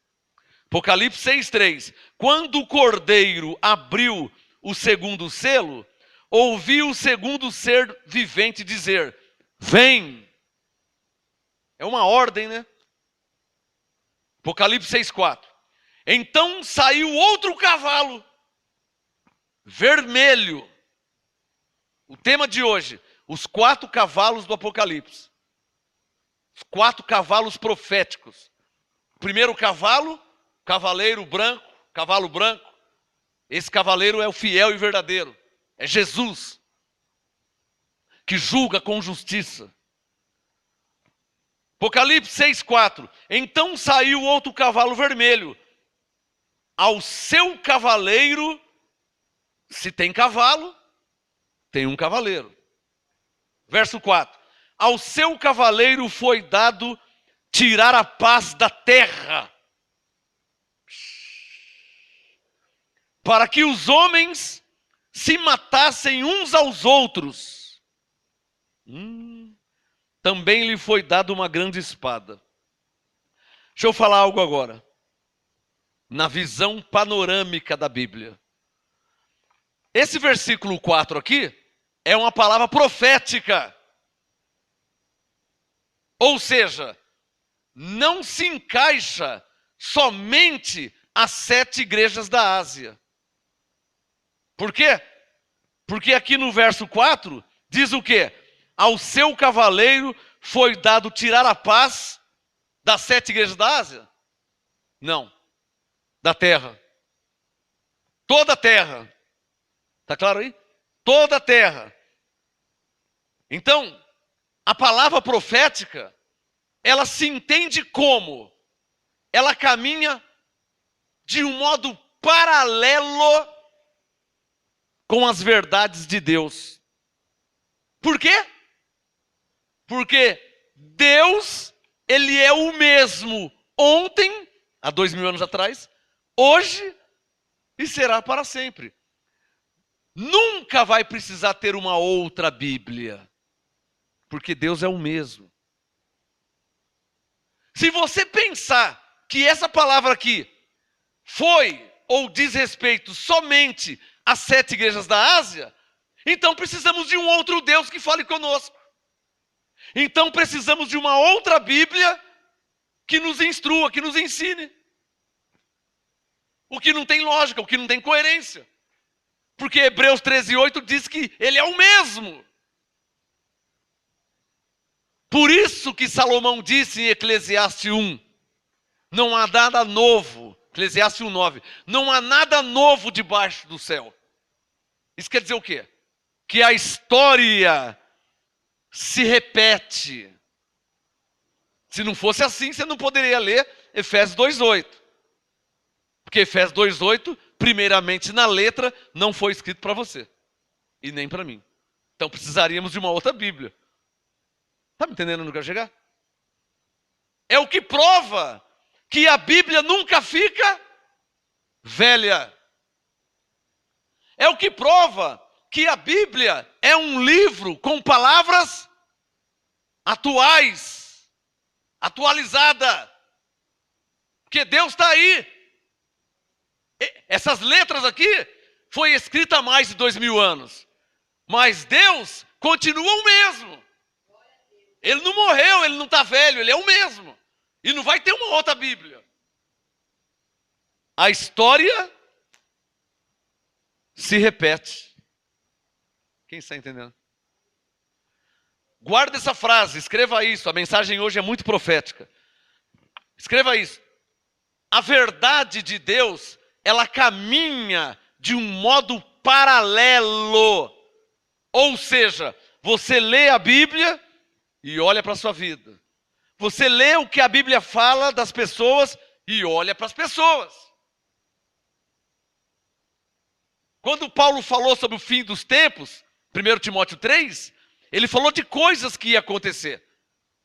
Apocalipse 6, 3. Quando o Cordeiro abriu o segundo selo, ouvi o segundo ser vivente dizer, vem. É uma ordem, né? Apocalipse 6, 4. Então saiu outro cavalo, vermelho. O tema de hoje, os 4 cavalos do Apocalipse. Os 4 cavalos proféticos. O primeiro cavalo, cavaleiro branco, cavalo branco. Esse cavaleiro é o fiel e verdadeiro. É Jesus, que julga com justiça. Apocalipse 6, 4. Então saiu outro cavalo vermelho. Ao seu cavaleiro, se tem cavalo, tem um cavaleiro. Verso 4. Ao seu cavaleiro foi dado tirar a paz da terra, para que os homens se matassem uns aos outros. Também lhe foi dada uma grande espada. Deixa eu falar algo agora. Na visão panorâmica da Bíblia. Esse versículo 4 aqui é uma palavra profética. Ou seja, não se encaixa somente as 7 igrejas da Ásia. Por quê? Porque aqui no verso 4 diz o quê? Ao seu cavaleiro foi dado tirar a paz das 7 igrejas da Ásia? Não. Da terra. Toda a terra. Está claro aí? Toda a terra. Então, a palavra profética, ela se entende como? Ela caminha de um modo paralelo com as verdades de Deus. Por quê? Porque Deus, Ele é o mesmo ontem, há 2000 anos atrás, hoje e será para sempre. Nunca vai precisar ter uma outra Bíblia, porque Deus é o mesmo. Se você pensar que essa palavra aqui foi ou diz respeito somente às 7 igrejas da Ásia, então precisamos de um outro Deus que fale conosco. Então precisamos de uma outra Bíblia que nos instrua, que nos ensine. O que não tem lógica, o que não tem coerência. Porque Hebreus 13:8 diz que ele é o mesmo. Por isso que Salomão disse em Eclesiastes 1, não há nada novo, Eclesiastes 1:9, não há nada novo debaixo do céu. Isso quer dizer o quê? Que a história se repete. Se não fosse assim, você não poderia ler Efésios 2:8. Porque Efésios 2:8, primeiramente na letra, não foi escrito para você. E nem para mim. Então precisaríamos de uma outra Bíblia. Está me entendendo onde eu quero chegar? É o que prova que a Bíblia nunca fica velha. É o que prova que a Bíblia é um livro com palavras atuais, atualizada. Porque Deus está aí. Essas letras aqui foi escrita há mais de 2000 anos. Mas Deus continua o mesmo. Ele não morreu, ele não está velho, ele é o mesmo. E não vai ter uma outra Bíblia. A história se repete. Quem está entendendo? Guarda essa frase, escreva isso. A mensagem hoje é muito profética. Escreva isso. A verdade de Deus, ela caminha de um modo paralelo. Ou seja, você lê a Bíblia e olha para a sua vida. Você lê o que a Bíblia fala das pessoas e olha para as pessoas. Quando Paulo falou sobre o fim dos tempos, 1 Timóteo 3, ele falou de coisas que ia acontecer.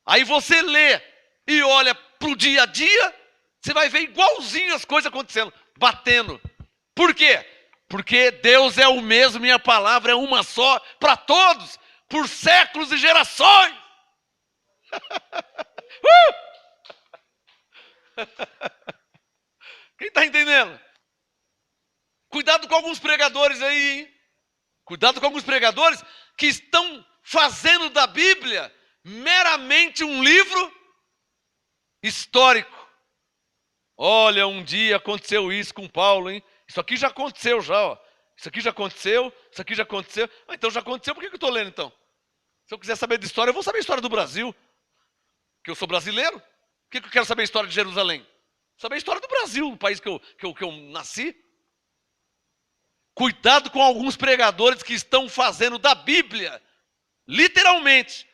Aí você lê e olha para o dia a dia, você vai ver igualzinho as coisas acontecendo, batendo. Por quê? Porque Deus é o mesmo e a palavra é uma só para todos, por séculos e gerações. Quem está entendendo? Cuidado com alguns pregadores aí, hein? Cuidado com alguns pregadores que estão fazendo da Bíblia meramente um livro histórico. Olha, um dia aconteceu isso com Paulo, hein? Isso aqui já aconteceu já, ó. Isso aqui já aconteceu, isso aqui já aconteceu. Ah, então já aconteceu, por que eu estou lendo então? Se eu quiser saber de história, eu vou saber a história do Brasil. Porque eu sou brasileiro. Por que eu quero saber a história de Jerusalém? Saber a história do Brasil, o país que eu nasci. Cuidado com alguns pregadores que estão fazendo da Bíblia, literalmente,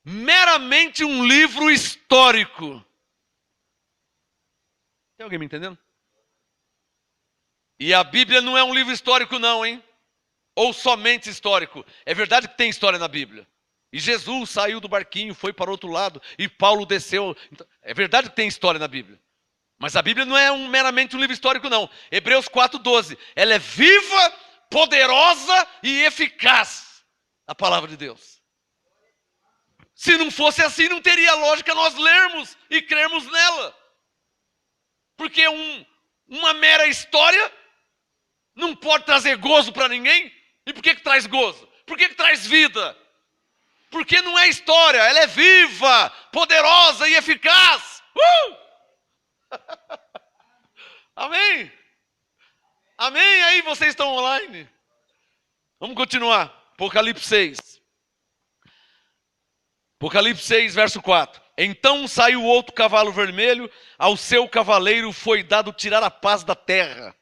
meramente um livro histórico. Tem alguém me entendendo? E a Bíblia não é um livro histórico não, hein? Ou somente histórico. É verdade que tem história na Bíblia. E Jesus saiu do barquinho, foi para o outro lado, e Paulo desceu. É verdade que tem história na Bíblia. Mas a Bíblia não é meramente um livro histórico, não. Hebreus 4:12. Ela é viva, poderosa e eficaz. A palavra de Deus. Se não fosse assim, não teria lógica nós lermos e crermos nela. Porque uma mera história não pode trazer gozo para ninguém. E por que traz gozo? Por que traz vida? Porque não é história, ela é viva, poderosa e eficaz. Amém? Amém? Aí vocês estão online? Vamos continuar. Apocalipse 6. Apocalipse 6, verso 4. Então saiu outro cavalo vermelho, ao seu cavaleiro foi dado tirar a paz da terra,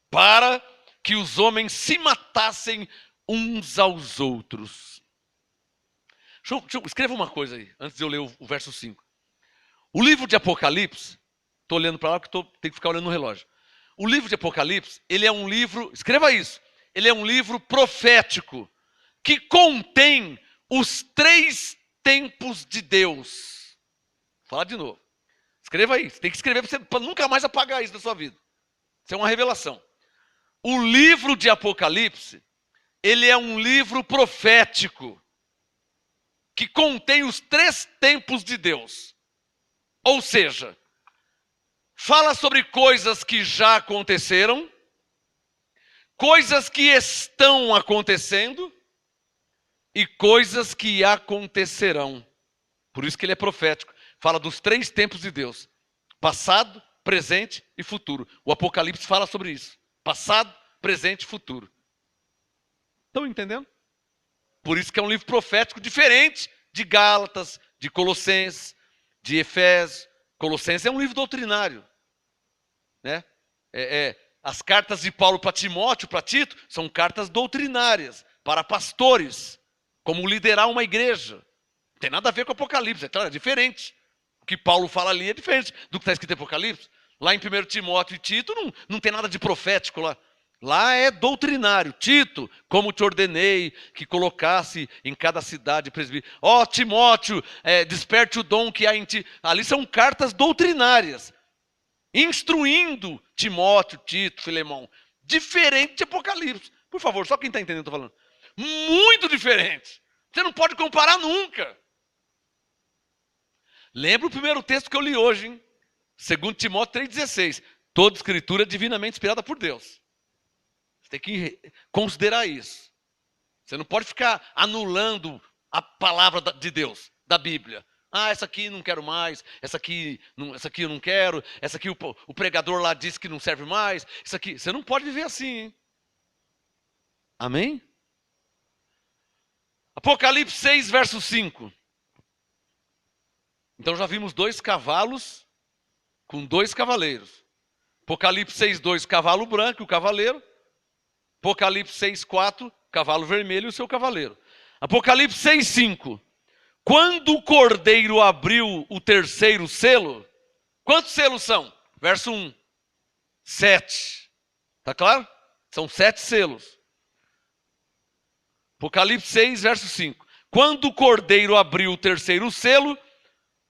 para que os homens se matassem uns aos outros. Escreva uma coisa aí, antes de eu ler o verso 5. O livro de Apocalipse, estou olhando para lá porque tenho que ficar olhando no relógio. O livro de Apocalipse, ele é um livro, escreva isso, ele é um livro profético, que contém os 3 tempos de Deus. Vou falar de novo. Escreva aí. Você tem que escrever para nunca mais apagar isso da sua vida. Isso é uma revelação. O livro de Apocalipse, ele é um livro profético que contém os 3 tempos de Deus. Ou seja, fala sobre coisas que já aconteceram, coisas que estão acontecendo e coisas que acontecerão. Por isso que ele é profético. Fala dos 3 tempos de Deus: passado, presente e futuro. O Apocalipse fala sobre isso: passado, presente e futuro. Estão entendendo? Por isso que é um livro profético diferente de Gálatas, de Colossenses, de Efésios. Colossenses é um livro doutrinário, né? As cartas de Paulo para Timóteo, para Tito, são cartas doutrinárias para pastores, como liderar uma igreja. Não tem nada a ver com Apocalipse, é claro, é diferente. O que Paulo fala ali é diferente do que está escrito em Apocalipse. Lá em 1 Timóteo e Tito não tem nada de profético lá. Lá é doutrinário. Tito, como te ordenei que colocasse em cada cidade presbítero. Ó, Timóteo, desperte o dom que há em ti. Ali são cartas doutrinárias, instruindo Timóteo, Tito, Filemão. Diferente de Apocalipse. Por favor, só quem está entendendo estou falando. Muito diferente. Você não pode comparar nunca. Lembra o primeiro texto que eu li hoje, hein? 2 Timóteo 3,16. Toda escritura é divinamente inspirada por Deus. Você tem que considerar isso. Você não pode ficar anulando a palavra de Deus, da Bíblia. Ah, essa aqui não quero mais, essa aqui eu não quero, essa aqui o pregador lá disse que não serve mais, isso aqui. Você não pode viver assim, hein? Amém? Apocalipse 6, verso 5. Então já vimos 2 cavalos com 2 cavaleiros. Apocalipse 6, 2, cavalo branco e o cavaleiro. Apocalipse 6, 4, cavalo vermelho e o seu cavaleiro. Apocalipse 6, 5. Quando o cordeiro abriu o 3º selo, quantos selos são? Verso 1. 7. Está claro? São 7 selos. Apocalipse 6, verso 5. Quando o cordeiro abriu o 3º selo,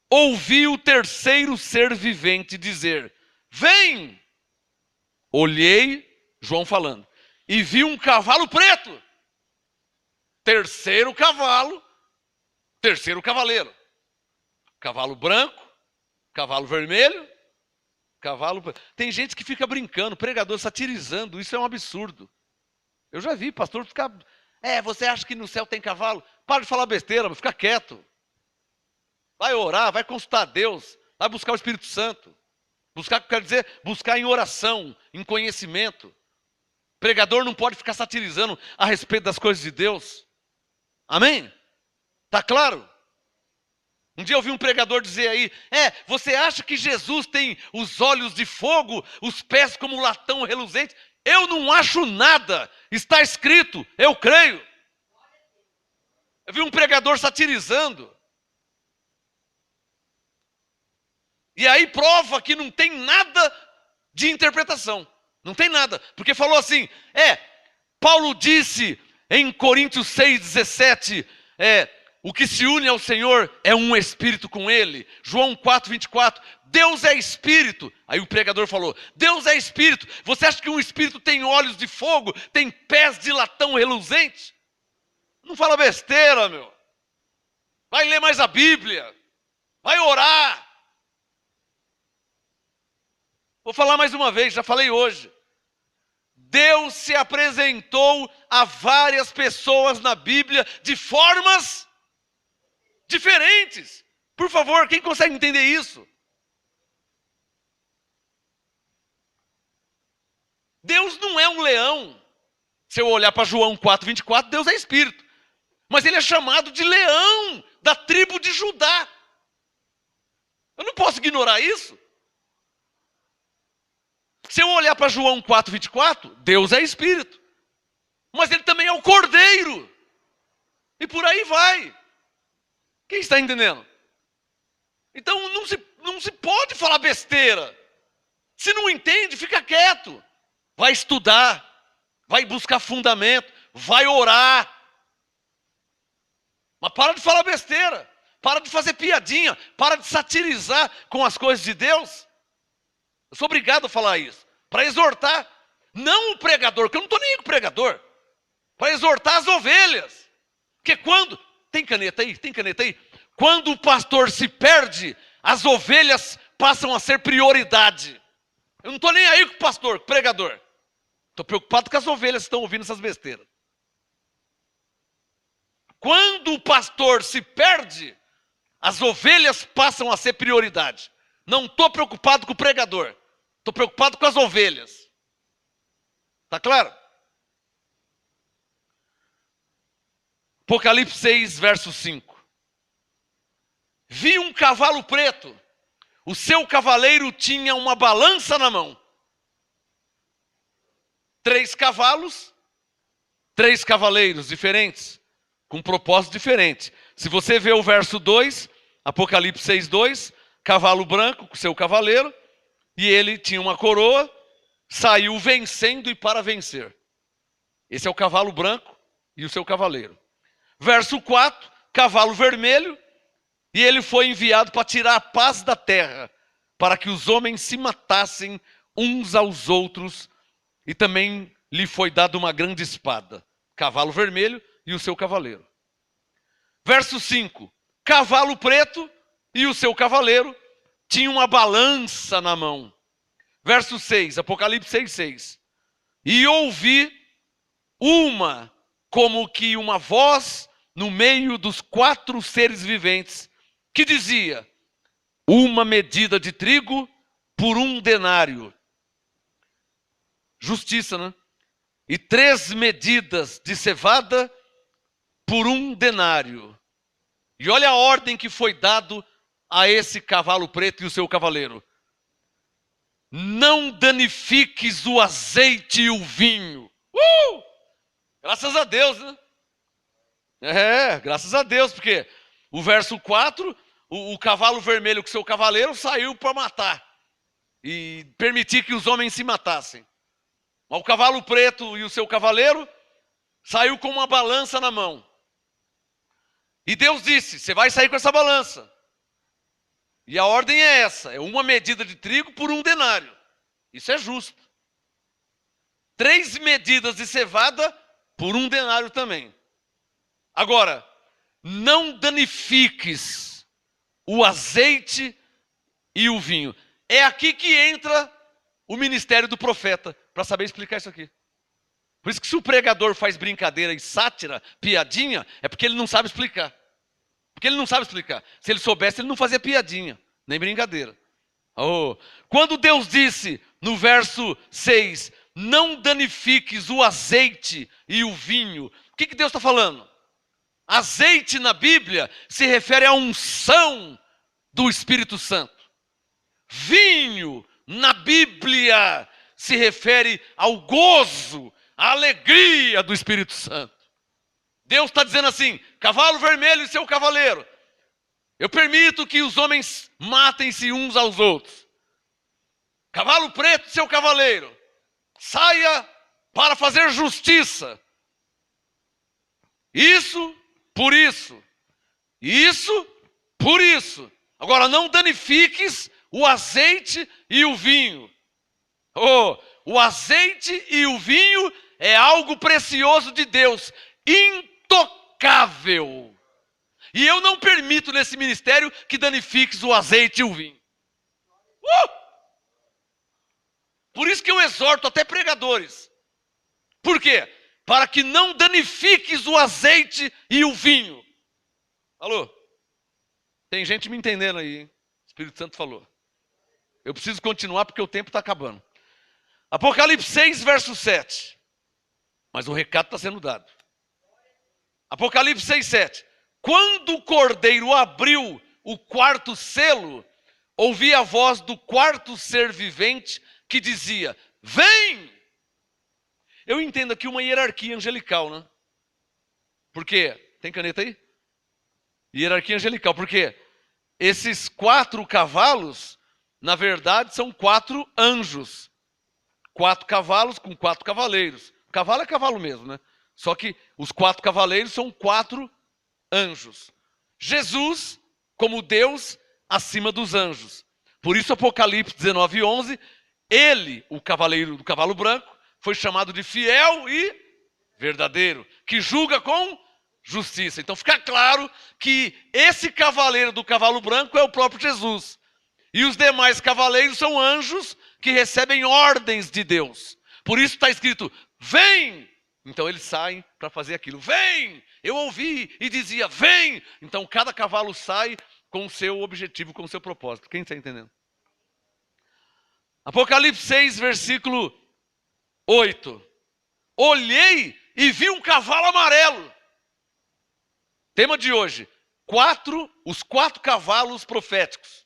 ouvi o 3º ser vivente dizer: vem! Olhei, João falando, e vi um cavalo preto. 3º cavalo, 3º cavaleiro. Cavalo branco, cavalo vermelho, cavalo... Tem gente que fica brincando, pregador satirizando, isso é um absurdo. Eu já vi pastor ficar... você acha que no céu tem cavalo? Para de falar besteira, mas fica quieto. Vai orar, vai consultar Deus, vai buscar o Espírito Santo. Buscar, quer dizer, buscar em oração, em conhecimento. Pregador não pode ficar satirizando a respeito das coisas de Deus. Amém? Tá claro? Um dia eu vi um pregador dizer aí: você acha que Jesus tem os olhos de fogo, os pés como latão reluzente? Eu não acho nada. Está escrito, eu creio. Eu vi um pregador satirizando. E aí prova que não tem nada de interpretação. Não tem nada. Porque falou assim, Paulo disse em Coríntios 6,17, o que se une ao Senhor é um espírito com ele. João 4,24, Deus é espírito. Aí o pregador falou, Deus é espírito. Você acha que um espírito tem olhos de fogo, tem pés de latão reluzente? Não fala besteira, meu. Vai ler mais a Bíblia. Vai orar. Vou falar mais uma vez, já falei hoje. Deus se apresentou a várias pessoas na Bíblia de formas diferentes. Por favor, quem consegue entender isso? Deus não é um leão. Se eu olhar para João 4,24, Deus é espírito. Mas ele é chamado de leão da tribo de Judá. Eu não posso ignorar isso. Se eu olhar para João 4,24, Deus é espírito. Mas ele também é o cordeiro. E por aí vai. Quem está entendendo? Então não se pode falar besteira. Se não entende, fica quieto. Vai estudar. Vai buscar fundamento. Vai orar. Mas para de falar besteira. para de fazer piadinha, para de satirizar com as coisas de Deus. Eu sou obrigado a falar isso, para exortar, não o pregador, que eu não estou nem com o pregador, para exortar as ovelhas. Porque quando, tem caneta aí? Tem caneta aí? Quando o pastor se perde, as ovelhas passam a ser prioridade. Eu não estou nem aí com o pastor, com o pregador. Estou preocupado com as ovelhas que estão ouvindo essas besteiras. Quando o pastor se perde, as ovelhas passam a ser prioridade. Não estou preocupado com o pregador. Estou preocupado com as ovelhas. Está claro? Apocalipse 6, verso 5. Vi um cavalo preto. O seu cavaleiro tinha uma balança na mão. 3 cavalos, 3 cavaleiros diferentes, com um propósito diferente. Se você vê o verso 2, Apocalipse 6, 2, cavalo branco com seu cavaleiro, e ele tinha uma coroa, saiu vencendo e para vencer. Esse é o cavalo branco e o seu cavaleiro. Verso 4, cavalo vermelho, e ele foi enviado para tirar a paz da terra, para que os homens se matassem uns aos outros, e também lhe foi dada uma grande espada. Cavalo vermelho e o seu cavaleiro. Verso 5, cavalo preto e o seu cavaleiro tinha uma balança na mão. Verso 6, Apocalipse 6, 6. E ouvi como que uma voz no meio dos 4 seres viventes, que dizia: uma medida de trigo por 1 denário. Justiça, né? E 3 medidas de cevada por 1 denário. E olha a ordem que foi dado a esse cavalo preto e o seu cavaleiro: não danifiques o azeite e o vinho. Graças a Deus, né? Graças a Deus, porque o verso 4, o cavalo vermelho com seu cavaleiro saiu para matar e permitir que os homens se matassem. Mas o cavalo preto e o seu cavaleiro saiu com uma balança na mão. E Deus disse: você vai sair com essa balança. E a ordem é essa: é 1 medida de trigo por 1 denário. Isso é justo. 3 medidas de cevada por 1 denário também. Agora, não danifiques o azeite e o vinho. É aqui que entra o ministério do profeta, para saber explicar isso aqui. Por isso que se o pregador faz brincadeira e sátira, piadinha, é porque ele não sabe explicar. Porque ele não sabe explicar. Se ele soubesse, ele não fazia piadinha, nem brincadeira. Quando Deus disse no verso 6, não danifiques o azeite e o vinho, o que Deus está falando? Azeite na Bíblia se refere à unção do Espírito Santo. Vinho na Bíblia se refere ao gozo, à alegria do Espírito Santo. Deus está dizendo assim: cavalo vermelho e seu cavaleiro, eu permito que os homens matem-se uns aos outros. Cavalo preto e seu cavaleiro, saia para fazer justiça. Isso por isso. Isso por isso. Agora, não danifiques o azeite e o vinho. O azeite e o vinho é algo precioso de Deus, intocável. E eu não permito nesse ministério que danifiques o azeite e o vinho. Por isso que eu exorto até pregadores. Por quê? Para que não danifiques o azeite e o vinho. Alô? Tem gente me entendendo aí, hein? O Espírito Santo falou. Eu preciso continuar porque o tempo está acabando. Apocalipse 6, verso 7. Mas o recado está sendo dado. Apocalipse 6, 7. Quando o cordeiro abriu o 4º selo, ouvi a voz do 4º ser vivente que dizia: vem! Eu entendo aqui uma hierarquia angelical, né? Por quê? Tem caneta aí? Hierarquia angelical. Por quê? Esses 4 cavalos, na verdade, são 4 anjos. 4 cavalos com 4 cavaleiros. Cavalo é cavalo mesmo, né? Só que os 4 cavaleiros são 4 anjos. Jesus como Deus acima dos anjos. Por isso, Apocalipse 19:11, ele, o cavaleiro do cavalo branco, foi chamado de fiel e verdadeiro, que julga com justiça. Então fica claro que esse cavaleiro do cavalo branco é o próprio Jesus. E os demais cavaleiros são anjos que recebem ordens de Deus. Por isso está escrito, vem! Então eles saem para fazer aquilo. Vem! Eu ouvi e dizia, vem! Então cada cavalo sai com o seu objetivo, com o seu propósito. Quem está entendendo? Apocalipse 6, versículo 8. Olhei e vi um cavalo amarelo. Tema de hoje, os 4 cavalos proféticos.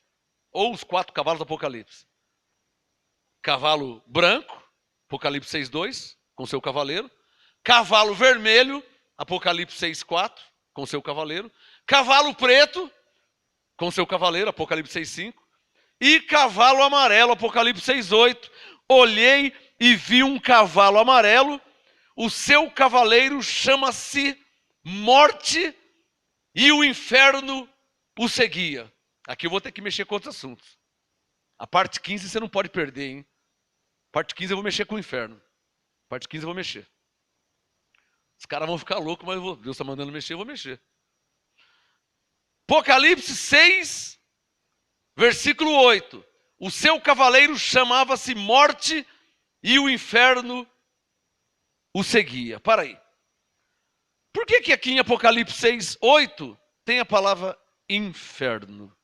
Ou os 4 cavalos do Apocalipse. Cavalo branco, Apocalipse 6:2, com seu cavaleiro. Cavalo vermelho, Apocalipse 6:4, com seu cavaleiro. Cavalo preto, com seu cavaleiro, Apocalipse 6:5. E cavalo amarelo, Apocalipse 6:8. Olhei e vi um cavalo amarelo. O seu cavaleiro chama-se Morte e o inferno o seguia. Aqui eu vou ter que mexer com outros assuntos. A parte 15 você não pode perder, hein? Parte 15 eu vou mexer com o inferno. Parte 15 eu vou mexer. Os caras vão ficar loucos, mas Deus está mandando mexer, eu vou mexer. Apocalipse 6, versículo 8. O seu cavaleiro chamava-se Morte e o inferno o seguia. Para aí. Por que aqui em Apocalipse 6:8 tem a palavra inferno?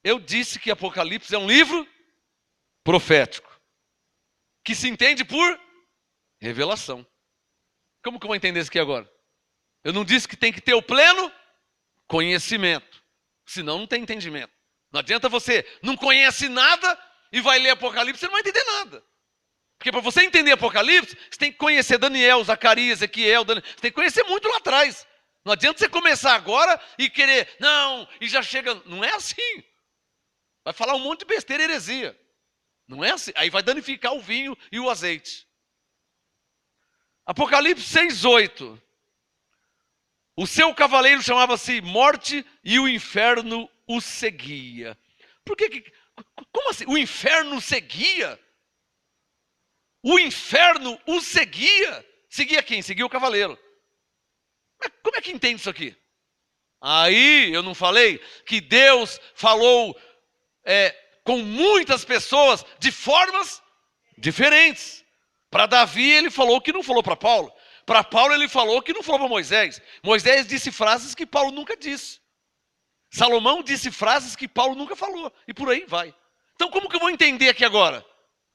Eu disse que Apocalipse é um livro profético, que se entende por revelação. Como que eu vou entender isso aqui agora? Eu não disse que tem que ter o pleno conhecimento, senão não tem entendimento. Não adianta você não conhece nada e vai ler Apocalipse, você não vai entender nada. Porque para você entender Apocalipse, você tem que conhecer Daniel, Zacarias, Ezequiel, você tem que conhecer muito lá atrás. Não adianta você começar agora e querer, não, e já chega. Não é assim. Vai falar um monte de besteira e heresia. Não é assim. Aí vai danificar o vinho e o azeite. Apocalipse 6:8. O seu cavaleiro chamava-se Morte e o inferno o seguia. Por que? Como assim? O inferno seguia? O inferno o seguia. Seguia quem? Seguia o cavaleiro. Mas como é que entende isso aqui? Aí eu não falei que Deus falou com muitas pessoas de formas diferentes. Para Davi ele falou que não falou para Paulo. Para Paulo ele falou que não falou para Moisés. Moisés disse frases que Paulo nunca disse. Salomão disse frases que Paulo nunca falou. E por aí vai. Então como que eu vou entender aqui agora?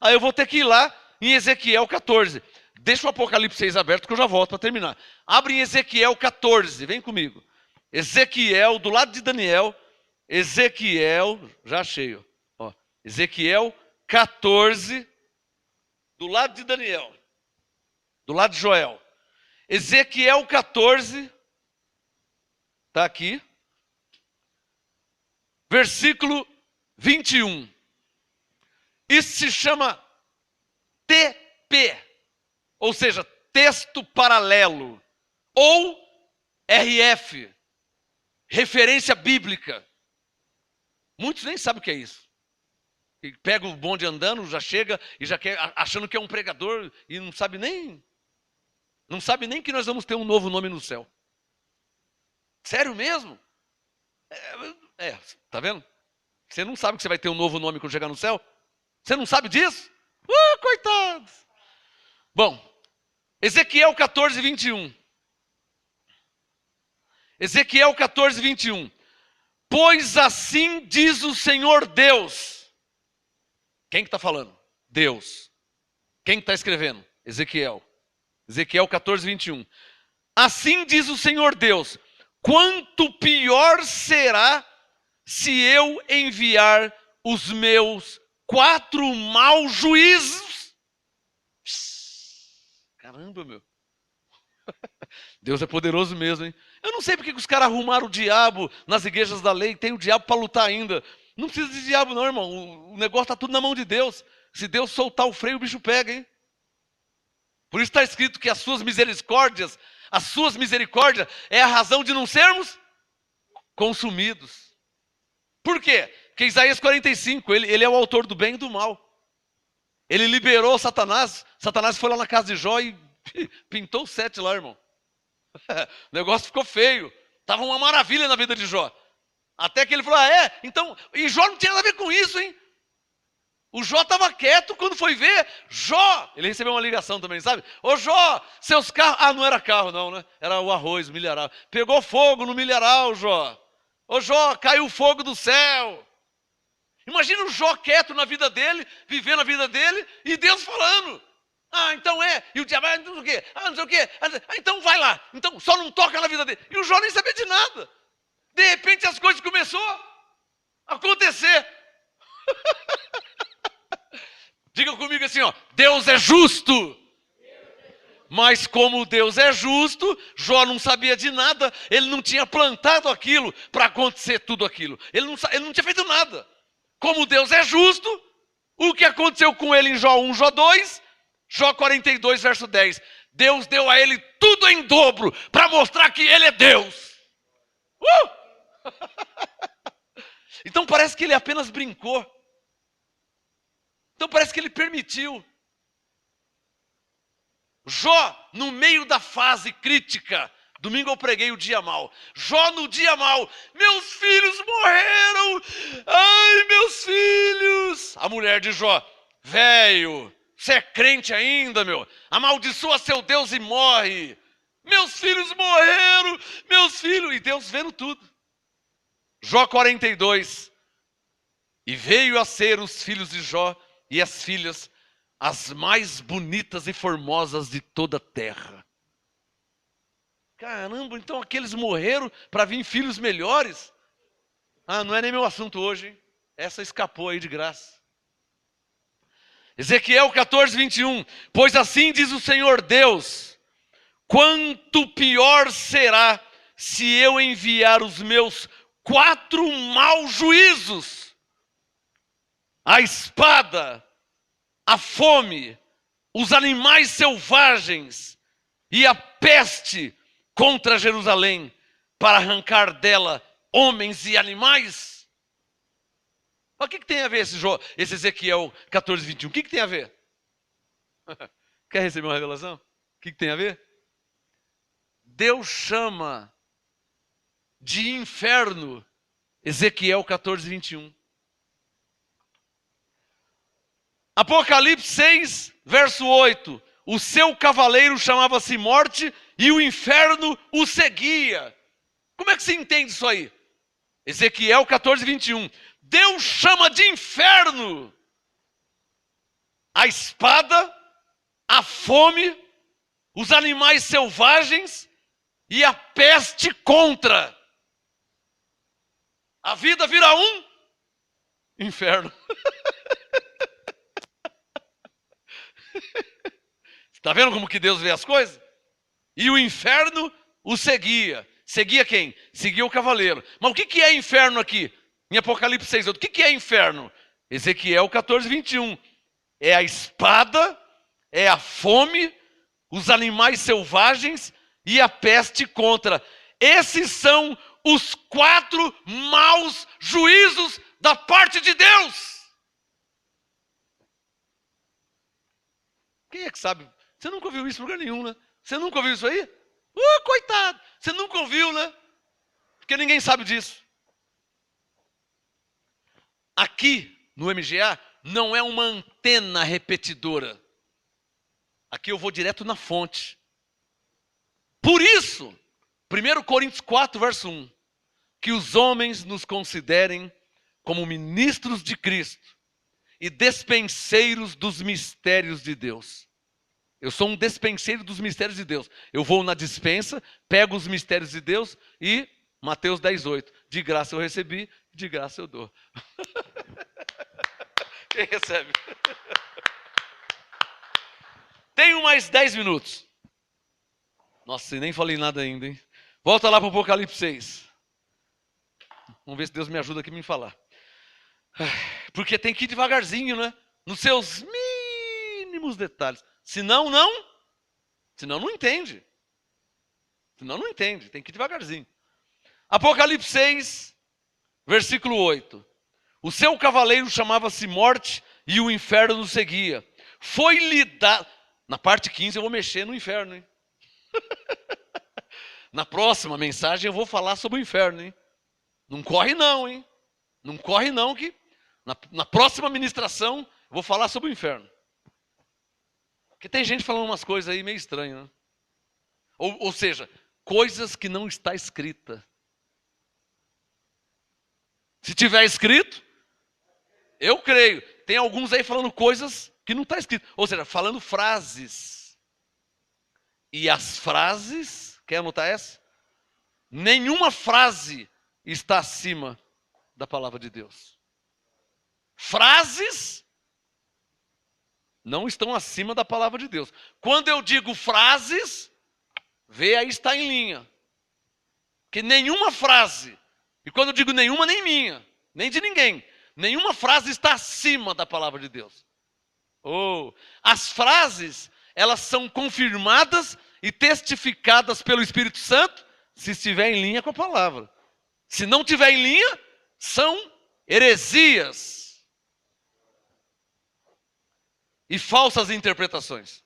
Aí eu vou ter que ir lá em Ezequiel 14. Deixa o Apocalipse 6 aberto que eu já volto para terminar. Abre em Ezequiel 14, vem comigo. Ezequiel, do lado de Daniel. Ezequiel, já achei. Ó. Ezequiel 14, do lado de Daniel. Do lado de Joel. Ezequiel 14, está aqui. Versículo 21. Isso se chama TP, ou seja, texto paralelo, ou RF, referência bíblica. Muitos nem sabem o que é isso. E pega o bonde andando, já chega e já quer, achando que é um pregador e não sabe nem que nós vamos ter um novo nome no céu. Sério mesmo? Tá vendo? Você não sabe que você vai ter um novo nome quando chegar no céu? Você não sabe disso? Coitados! Bom, Ezequiel 14, 21. Ezequiel 14, 21. Pois assim diz o Senhor Deus. Quem que está falando? Deus. Quem que está escrevendo? Ezequiel. Ezequiel 14, 21. Assim diz o Senhor Deus. Quanto pior será se eu enviar os meus 4 maus juízos. Caramba, meu. Deus é poderoso mesmo, hein? Eu não sei porque que os caras arrumaram o diabo nas igrejas da lei. Tem o diabo para lutar ainda. Não precisa de diabo não, irmão. O negócio está tudo na mão de Deus. Se Deus soltar o freio, o bicho pega, hein? Por isso está escrito que as suas misericórdias é a razão de não sermos consumidos. Por quê? Porque Isaías 45, ele é o autor do bem e do mal. Ele liberou Satanás. Satanás foi lá na casa de Jó e pintou 7 lá, irmão. O negócio ficou feio. Estava uma maravilha na vida de Jó. Até que ele falou, então... E Jó não tinha nada a ver com isso, hein? O Jó estava quieto, quando foi ver, Jó... Ele recebeu uma ligação também, sabe? Ô Jó, seus carros... Ah, não era carro não, né? Era o arroz, o milharal. Pegou fogo no milharal, Jó. Ô Jó, caiu fogo do céu. Imagina o Jó quieto na vida dele, vivendo a vida dele, e Deus falando. Ah, então e o diabo, não sei o quê, não sei o quê. Então vai lá, então só não toca na vida dele. E o Jó nem sabia de nada. De repente as coisas começaram a acontecer. Diga comigo assim, ó, Deus é justo. Mas como Deus é justo, Jó não sabia de nada, ele não tinha plantado aquilo para acontecer tudo aquilo. Ele não tinha feito nada. Como Deus é justo, o que aconteceu com ele em Jó 1, Jó 2, Jó 42, verso 10. Deus deu a ele tudo em dobro para mostrar que ele é Deus. Então parece que ele apenas brincou. Então parece que ele permitiu. Jó, no meio da fase crítica, domingo eu preguei o dia mal. Jó no dia mal, meus filhos morreram. Ai, meus filhos. A mulher de Jó, velho, você é crente ainda, meu? Amaldiçoa seu Deus e morre. Meus filhos morreram, meus filhos. E Deus vendo tudo. Jó 42. E veio a ser os filhos de Jó e as filhas as mais bonitas e formosas de toda a terra. Caramba, então aqueles morreram para vir filhos melhores? Ah, não é nem meu assunto hoje, hein? Essa escapou aí de graça. Ezequiel 14, 21. Pois assim diz o Senhor Deus, quanto pior será se eu enviar os meus 4 maus juízos, a espada, a fome, os animais selvagens e a peste contra Jerusalém, para arrancar dela homens e animais. O que tem a ver esse Ezequiel 14, 21? O que tem a ver? Quer receber uma revelação? O que tem a ver? Deus chama de inferno Ezequiel 14, 21. Apocalipse 6, verso 8. O seu cavaleiro chamava-se Morte e o inferno o seguia. Como é que se entende isso aí? Ezequiel 14, 21. Deus chama de inferno a espada, a fome, os animais selvagens e a peste contra. A vida vira um inferno. Está vendo como que Deus vê as coisas? E o inferno o seguia. Seguia quem? Seguia o cavaleiro. Mas o que é inferno aqui? Em Apocalipse 6, o que é inferno? Ezequiel 14, 21. É a espada, é a fome, os animais selvagens e a peste contra. Esses são os 4 maus juízos da parte de Deus. Quem é que sabe? Você nunca ouviu isso em lugar nenhum, né? Você nunca ouviu isso aí? Coitado! Você nunca ouviu, né? Porque ninguém sabe disso. Aqui, no MGA, não é uma antena repetidora. Aqui eu vou direto na fonte. Por isso, 1 Coríntios 4, verso 1. Que os homens nos considerem como ministros de Cristo e despenseiros dos mistérios de Deus. Eu sou um despenseiro dos mistérios de Deus. Eu vou na despensa, pego os mistérios de Deus e Mateus 10, 8. De graça eu recebi, de graça eu dou. Quem recebe? Tenho mais 10 minutos. Nossa, nem falei nada ainda, hein? Volta lá para o Apocalipse 6. Vamos ver se Deus me ajuda aqui a me falar. Porque tem que ir devagarzinho, né? Nos seus mínimos detalhes. Senão não entende. Senão não entende. Tem que ir devagarzinho. Apocalipse 6, versículo 8. O seu cavaleiro chamava-se Morte e o inferno o seguia. Foi-lhe dado... Na parte 15 eu vou mexer no inferno, hein? Na próxima mensagem eu vou falar sobre o inferno, hein? Não corre não, hein? Não corre não que na próxima ministração eu vou falar sobre o inferno. Porque tem gente falando umas coisas aí meio estranhas, né? Ou seja, coisas que não está escrita. Se tiver escrito, eu creio. Tem alguns aí falando coisas que não está escrito. Ou seja, falando frases. E as frases, quer anotar essa? Nenhuma frase está acima da palavra de Deus. Frases não estão acima da palavra de Deus. Quando eu digo frases, vê aí está em linha. Que nenhuma frase, e quando eu digo nenhuma, nem minha, nem de ninguém, nenhuma frase está acima da palavra de Deus. As frases, elas são confirmadas e testificadas pelo Espírito Santo, se estiver em linha com a palavra. Se não estiver em linha, são heresias e falsas interpretações.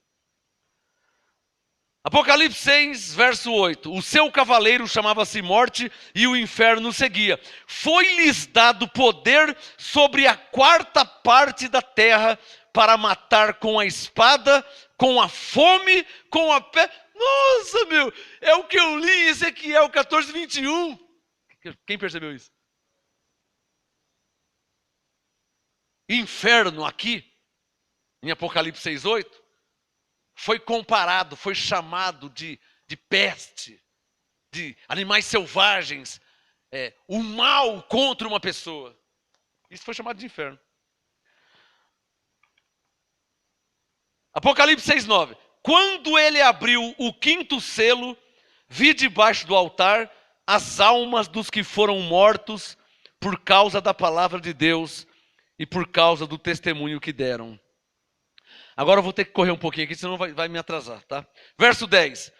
Apocalipse 6, verso 8. O seu cavaleiro chamava-se Morte e o inferno o seguia. Foi-lhes dado poder sobre a quarta parte da terra para matar com a espada, com a fome, com a peste. Nossa, meu, é o que eu li em Ezequiel 14, 21. Quem percebeu isso? Inferno aqui, em Apocalipse 6, 8, foi comparado, foi chamado de peste, de animais selvagens, o mal contra uma pessoa. Isso foi chamado de inferno. Apocalipse 6, 9. Quando ele abriu o quinto selo, vi debaixo do altar as almas dos que foram mortos por causa da palavra de Deus e por causa do testemunho que deram. Agora eu vou ter que correr um pouquinho aqui, senão vai me atrasar, tá? Verso 10.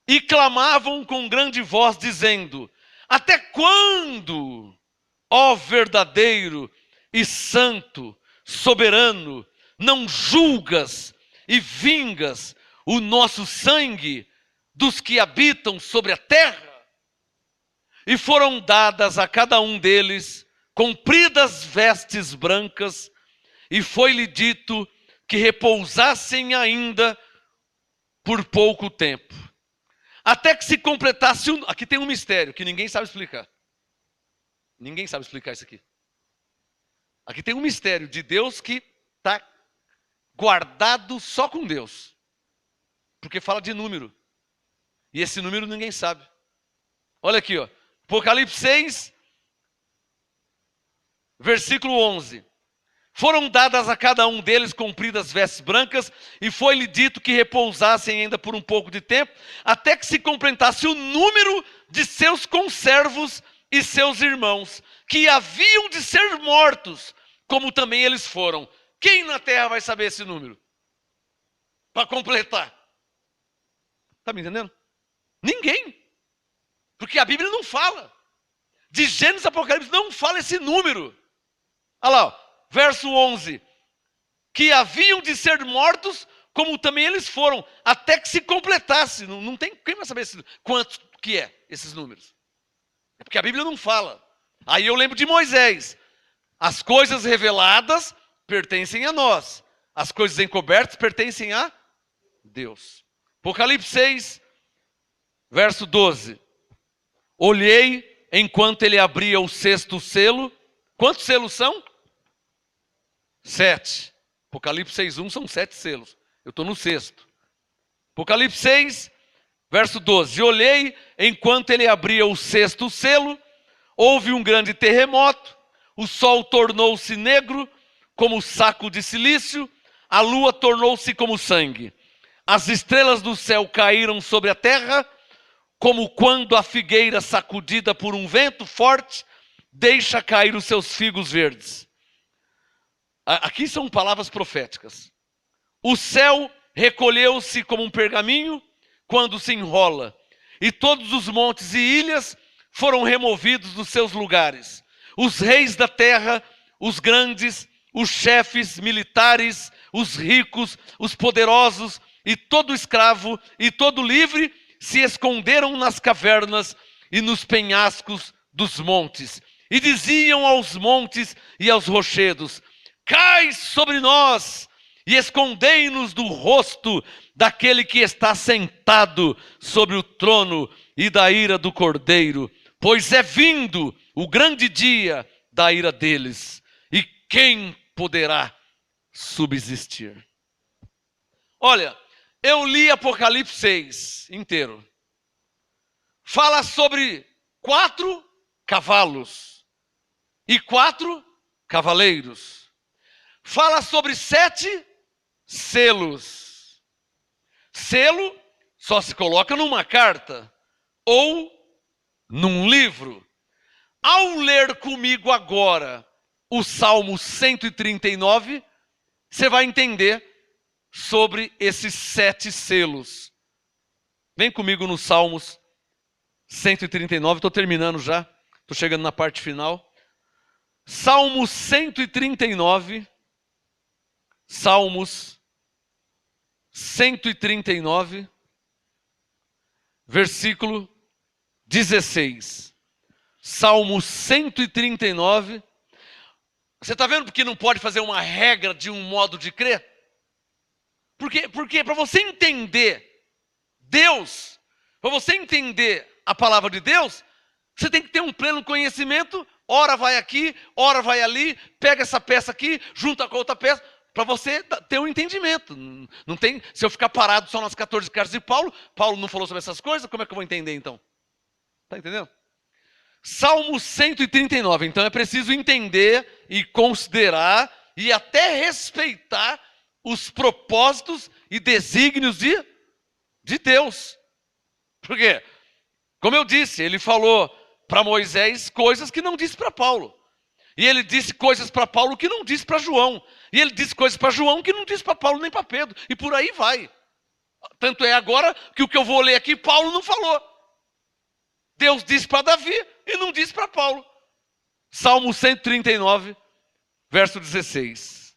E clamavam com grande voz, dizendo: até quando, ó verdadeiro e santo, soberano, não julgas e vingas o nosso sangue dos que habitam sobre a terra? E foram dadas a cada um deles compridas vestes brancas, e foi-lhe dito que repousassem ainda por pouco tempo, até que se completasse Aqui tem um mistério que ninguém sabe explicar. Ninguém sabe explicar isso aqui. Aqui tem um mistério de Deus que está guardado só com Deus, porque fala de número, e esse número ninguém sabe. Olha aqui, ó, Apocalipse 6, versículo 11. Foram dadas a cada um deles compridas vestes brancas, e foi-lhe dito que repousassem ainda por um pouco de tempo, até que se completasse o número de seus conservos e seus irmãos, que haviam de ser mortos, como também eles foram. Quem na terra vai saber esse número? Para completar. Está me entendendo? Ninguém. Porque a Bíblia não fala. De Gênesis a Apocalipse não fala esse número. Olha lá, ó. Verso 11, que haviam de ser mortos, como também eles foram, até que se completasse. Não tem quem vai saber quanto que é esses números. É porque a Bíblia não fala. Aí eu lembro de Moisés. As coisas reveladas pertencem a nós. As coisas encobertas pertencem a Deus. Apocalipse 6, verso 12. Olhei enquanto ele abria o sexto selo. Quantos selos são? 7. Apocalipse 6:1 são 7 selos. Eu estou no sexto. Apocalipse 6, verso 12. Olhei enquanto ele abria o sexto selo, houve um grande terremoto, o sol tornou-se negro como saco de silício, a lua tornou-se como sangue. As estrelas do céu caíram sobre a terra, como quando a figueira sacudida por um vento forte deixa cair os seus figos verdes. Aqui são palavras proféticas. O céu recolheu-se como um pergaminho quando se enrola, e todos os montes e ilhas foram removidos dos seus lugares. Os reis da terra, os grandes, os chefes militares, os ricos, os poderosos, e todo escravo e todo livre se esconderam nas cavernas e nos penhascos dos montes. E diziam aos montes e aos rochedos: cai sobre nós e escondei-nos do rosto daquele que está sentado sobre o trono e da ira do Cordeiro, pois é vindo o grande dia da ira deles, e quem poderá subsistir? Olha, eu li Apocalipse 6 inteiro. Fala sobre 4 cavalos e 4 cavaleiros. Fala sobre 7 selos. Selo só se coloca numa carta ou num livro. Ao ler comigo agora o Salmo 139, você vai entender sobre esses 7 selos. Vem comigo no Salmos 139, estou terminando já, estou chegando na parte final. Salmos 139, Salmos 139, versículo 16. Salmos 139. Você está vendo porque não pode fazer uma regra de um modo de crer? Porque para você entender Deus, para você entender a palavra de Deus, você tem que ter um pleno conhecimento. Ora vai aqui, ora vai ali, pega essa peça aqui, junta com outra peça, para você ter um entendimento. Não tem, se eu ficar parado só nas 14 cartas de Paulo, Paulo não falou sobre essas coisas, como é que eu vou entender então? Está entendendo? Salmo 139, então é preciso entender e considerar e até respeitar os propósitos e desígnios de Deus. Por quê? Como eu disse, ele falou para Moisés coisas que não disse para Paulo. E ele disse coisas para Paulo que não disse para João. E ele disse coisas para João que não disse para Paulo nem para Pedro. E por aí vai. Tanto é agora que o que eu vou ler aqui, Paulo não falou. Deus disse para Davi e não disse para Paulo. Salmo 139, verso 16.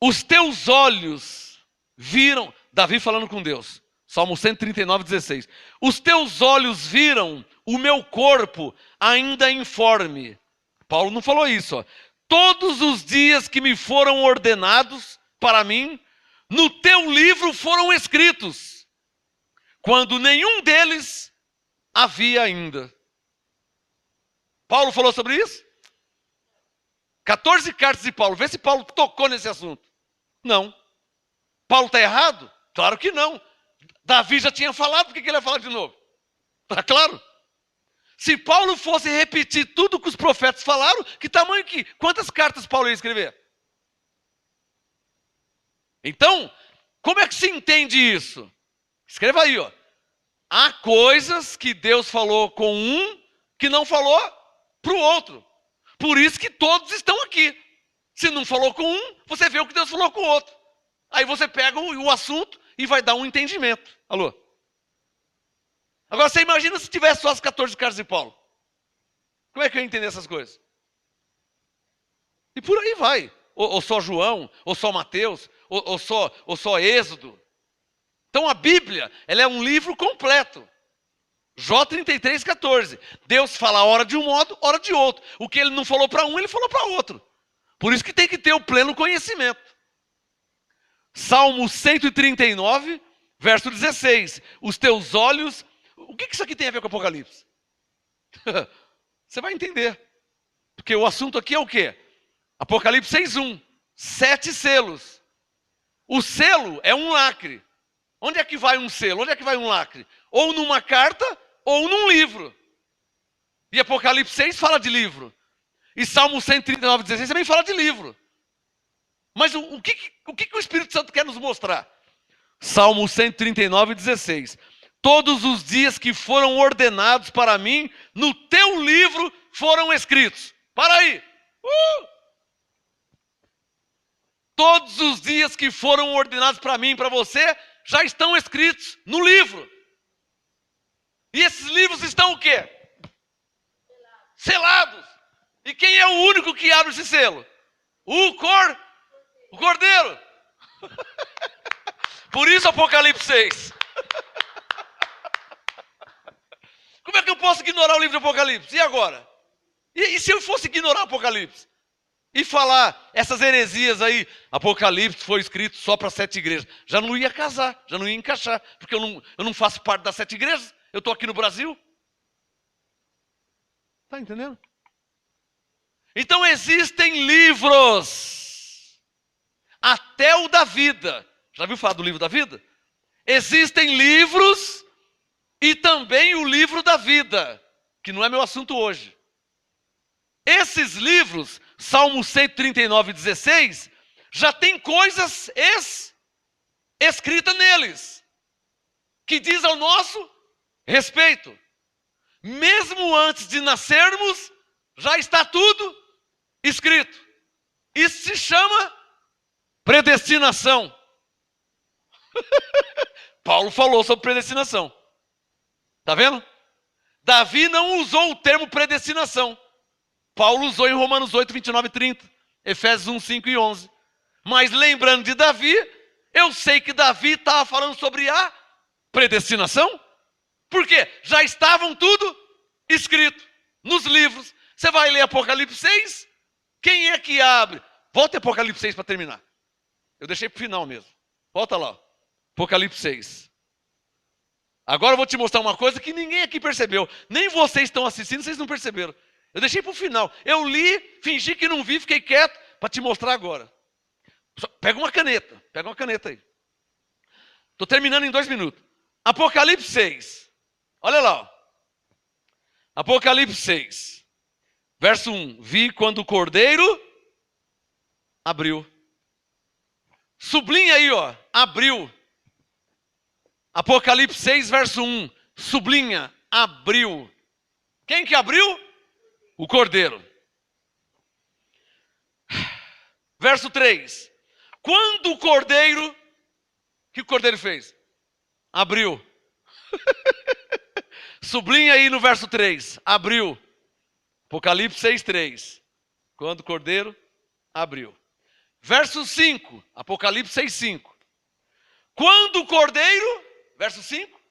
Os teus olhos viram, Davi falando com Deus, Salmo 139, 16. Os teus olhos viram o meu corpo ainda informe. Paulo não falou isso. Ó. Todos os dias que me foram ordenados para mim, no teu livro foram escritos, quando nenhum deles havia ainda. Paulo falou sobre isso? 14 cartas de Paulo. Vê se Paulo tocou nesse assunto. Não. Paulo está errado? Claro que não. Davi já tinha falado, por que ele ia falar de novo? Está claro? Se Paulo fosse repetir tudo que os profetas falaram, que tamanho que? Quantas cartas Paulo ia escrever? Então, como é que se entende isso? Escreva aí, ó. Há coisas que Deus falou com um que não falou para o outro. Por isso que todos estão aqui. Se não falou com um, você vê o que Deus falou com o outro. Aí você pega o assunto e vai dar um entendimento. Alô? Agora você imagina se tivesse só as 14 cartas de Paulo. Como é que eu ia entender essas coisas? E por aí vai. Ou só João, ou só Mateus, ou só Êxodo. Então a Bíblia, ela é um livro completo. Jó 33, 14. Deus fala hora de um modo, hora de outro. O que ele não falou para um, ele falou para outro. Por isso que tem que ter o pleno conhecimento. Salmo 139, verso 16. Os teus olhos... O que isso aqui tem a ver com Apocalipse? Você vai entender. Porque o assunto aqui é o quê? Apocalipse 6:1. 7 selos. O selo é um lacre. Onde é que vai um selo? Onde é que vai um lacre? Ou numa carta, ou num livro. E Apocalipse 6 fala de livro. E Salmo 139, 16 também fala de livro. Mas o que o Espírito Santo quer nos mostrar? Salmo 139, 16. Todos os dias que foram ordenados para mim, no teu livro foram escritos. Para aí. Todos os dias que foram ordenados para mim e para você, já estão escritos no livro. E esses livros estão o quê? Selados. E quem é o único que abre esse selo? O Cordeiro. Por isso Apocalipse 6. Como é que eu posso ignorar o livro de Apocalipse? E agora? E se eu fosse ignorar o Apocalipse? E falar essas heresias aí, Apocalipse foi escrito só para 7 igrejas. Já não ia casar, já não ia encaixar, porque eu não faço parte das 7 igrejas. Eu estou aqui no Brasil. Está entendendo? Então existem livros, até o da vida. Já viu falar do livro da vida? Existem livros e também o livro da vida, que não é meu assunto hoje. Esses livros, Salmo 139, 16, já tem coisas escritas neles, que diz ao nosso respeito. Mesmo antes de nascermos, já está tudo escrito. Isso se chama predestinação. Paulo falou sobre predestinação. Está vendo? Davi não usou o termo predestinação. Paulo usou em Romanos 8, 29 e 30. Efésios 1, 5 e 11. Mas lembrando de Davi, eu sei que Davi estava falando sobre a predestinação. Por quê? Já estavam tudo escrito nos livros. Você vai ler Apocalipse 6? Quem é que abre? Volta a Apocalipse 6 para terminar. Eu deixei para o final mesmo. Volta lá. Apocalipse 6. Agora eu vou te mostrar uma coisa que ninguém aqui percebeu. Nem vocês estão assistindo, vocês não perceberam. Eu deixei para o final. Eu li, fingi que não vi, fiquei quieto para te mostrar agora. Pega uma caneta aí. Estou terminando em 2 minutos. Apocalipse 6. Olha lá. Ó. Apocalipse 6. Verso 1. Vi quando o Cordeiro abriu. Sublinha aí, ó. Abriu. Apocalipse 6, verso 1. Sublinha. Abriu. Quem que abriu? O Cordeiro. Verso 3. Quando o Cordeiro, o que o Cordeiro fez? Abriu. Sublinha aí no verso 3. Abriu. Apocalipse 6, 3. Quando o Cordeiro abriu. Verso 5. Apocalipse 6, 5. Quando o Cordeiro, verso 5,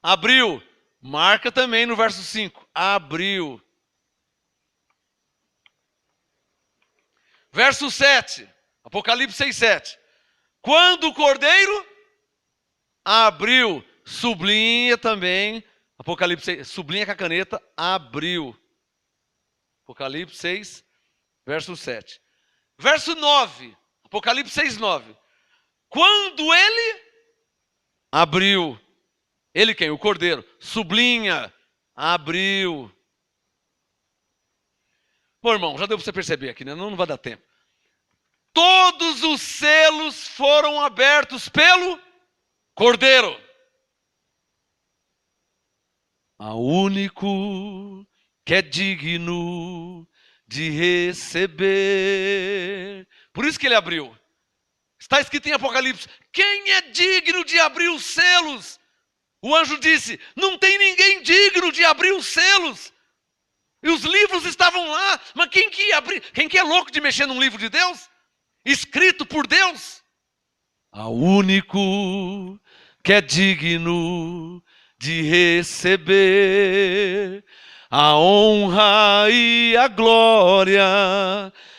abriu. Marca também no verso 5. Abriu. Verso 7. Apocalipse 6, 7. Quando o Cordeiro abriu. Sublinha também. Apocalipse 6. Sublinha com a caneta. Abriu. Apocalipse 6, verso 7. Verso 9. Apocalipse 6, 9. Quando ele abriu. Ele quem? O Cordeiro. Sublinha. Abriu. Bom, irmão, já deu para você perceber aqui, né? Não vai dar tempo. Todos os selos foram abertos pelo Cordeiro. A único que é digno de receber. Por isso que ele abriu. Está escrito em Apocalipse: quem é digno de abrir os selos? O anjo disse: não tem ninguém digno de abrir os selos. E os livros estavam lá, mas quem que ia abrir? Quem que é louco de mexer num livro de Deus? Escrito por Deus? A único que é digno de receber a honra e a glória,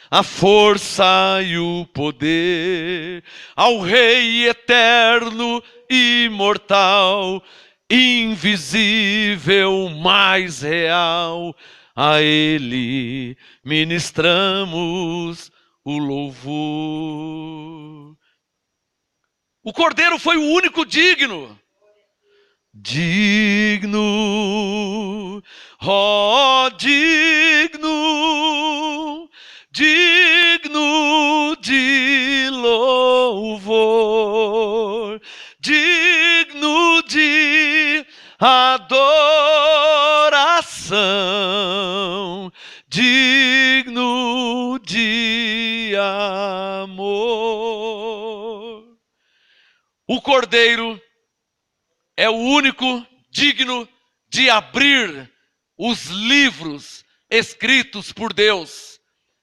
a força e o poder, ao Rei eterno, imortal, invisível, mais real, a Ele ministramos o louvor. O Cordeiro foi o único digno. Digno, ó digno, digno de louvor, digno de adoração, digno de amor. O Cordeiro é o único digno de abrir os livros escritos por Deus,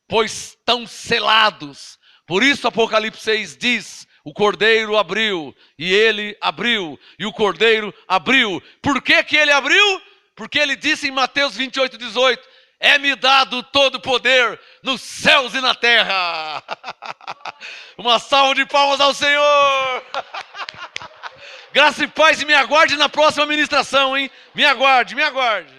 pois estão selados. Por isso Apocalipse 6 diz: o Cordeiro abriu, e ele abriu, e o Cordeiro abriu. Por que que ele abriu? Porque ele disse em Mateus 28:18: é-me dado todo o poder nos céus e na terra. Uma salva de palmas ao Senhor. Graça e paz, e me aguarde na próxima ministração, hein? Me aguarde, me aguarde.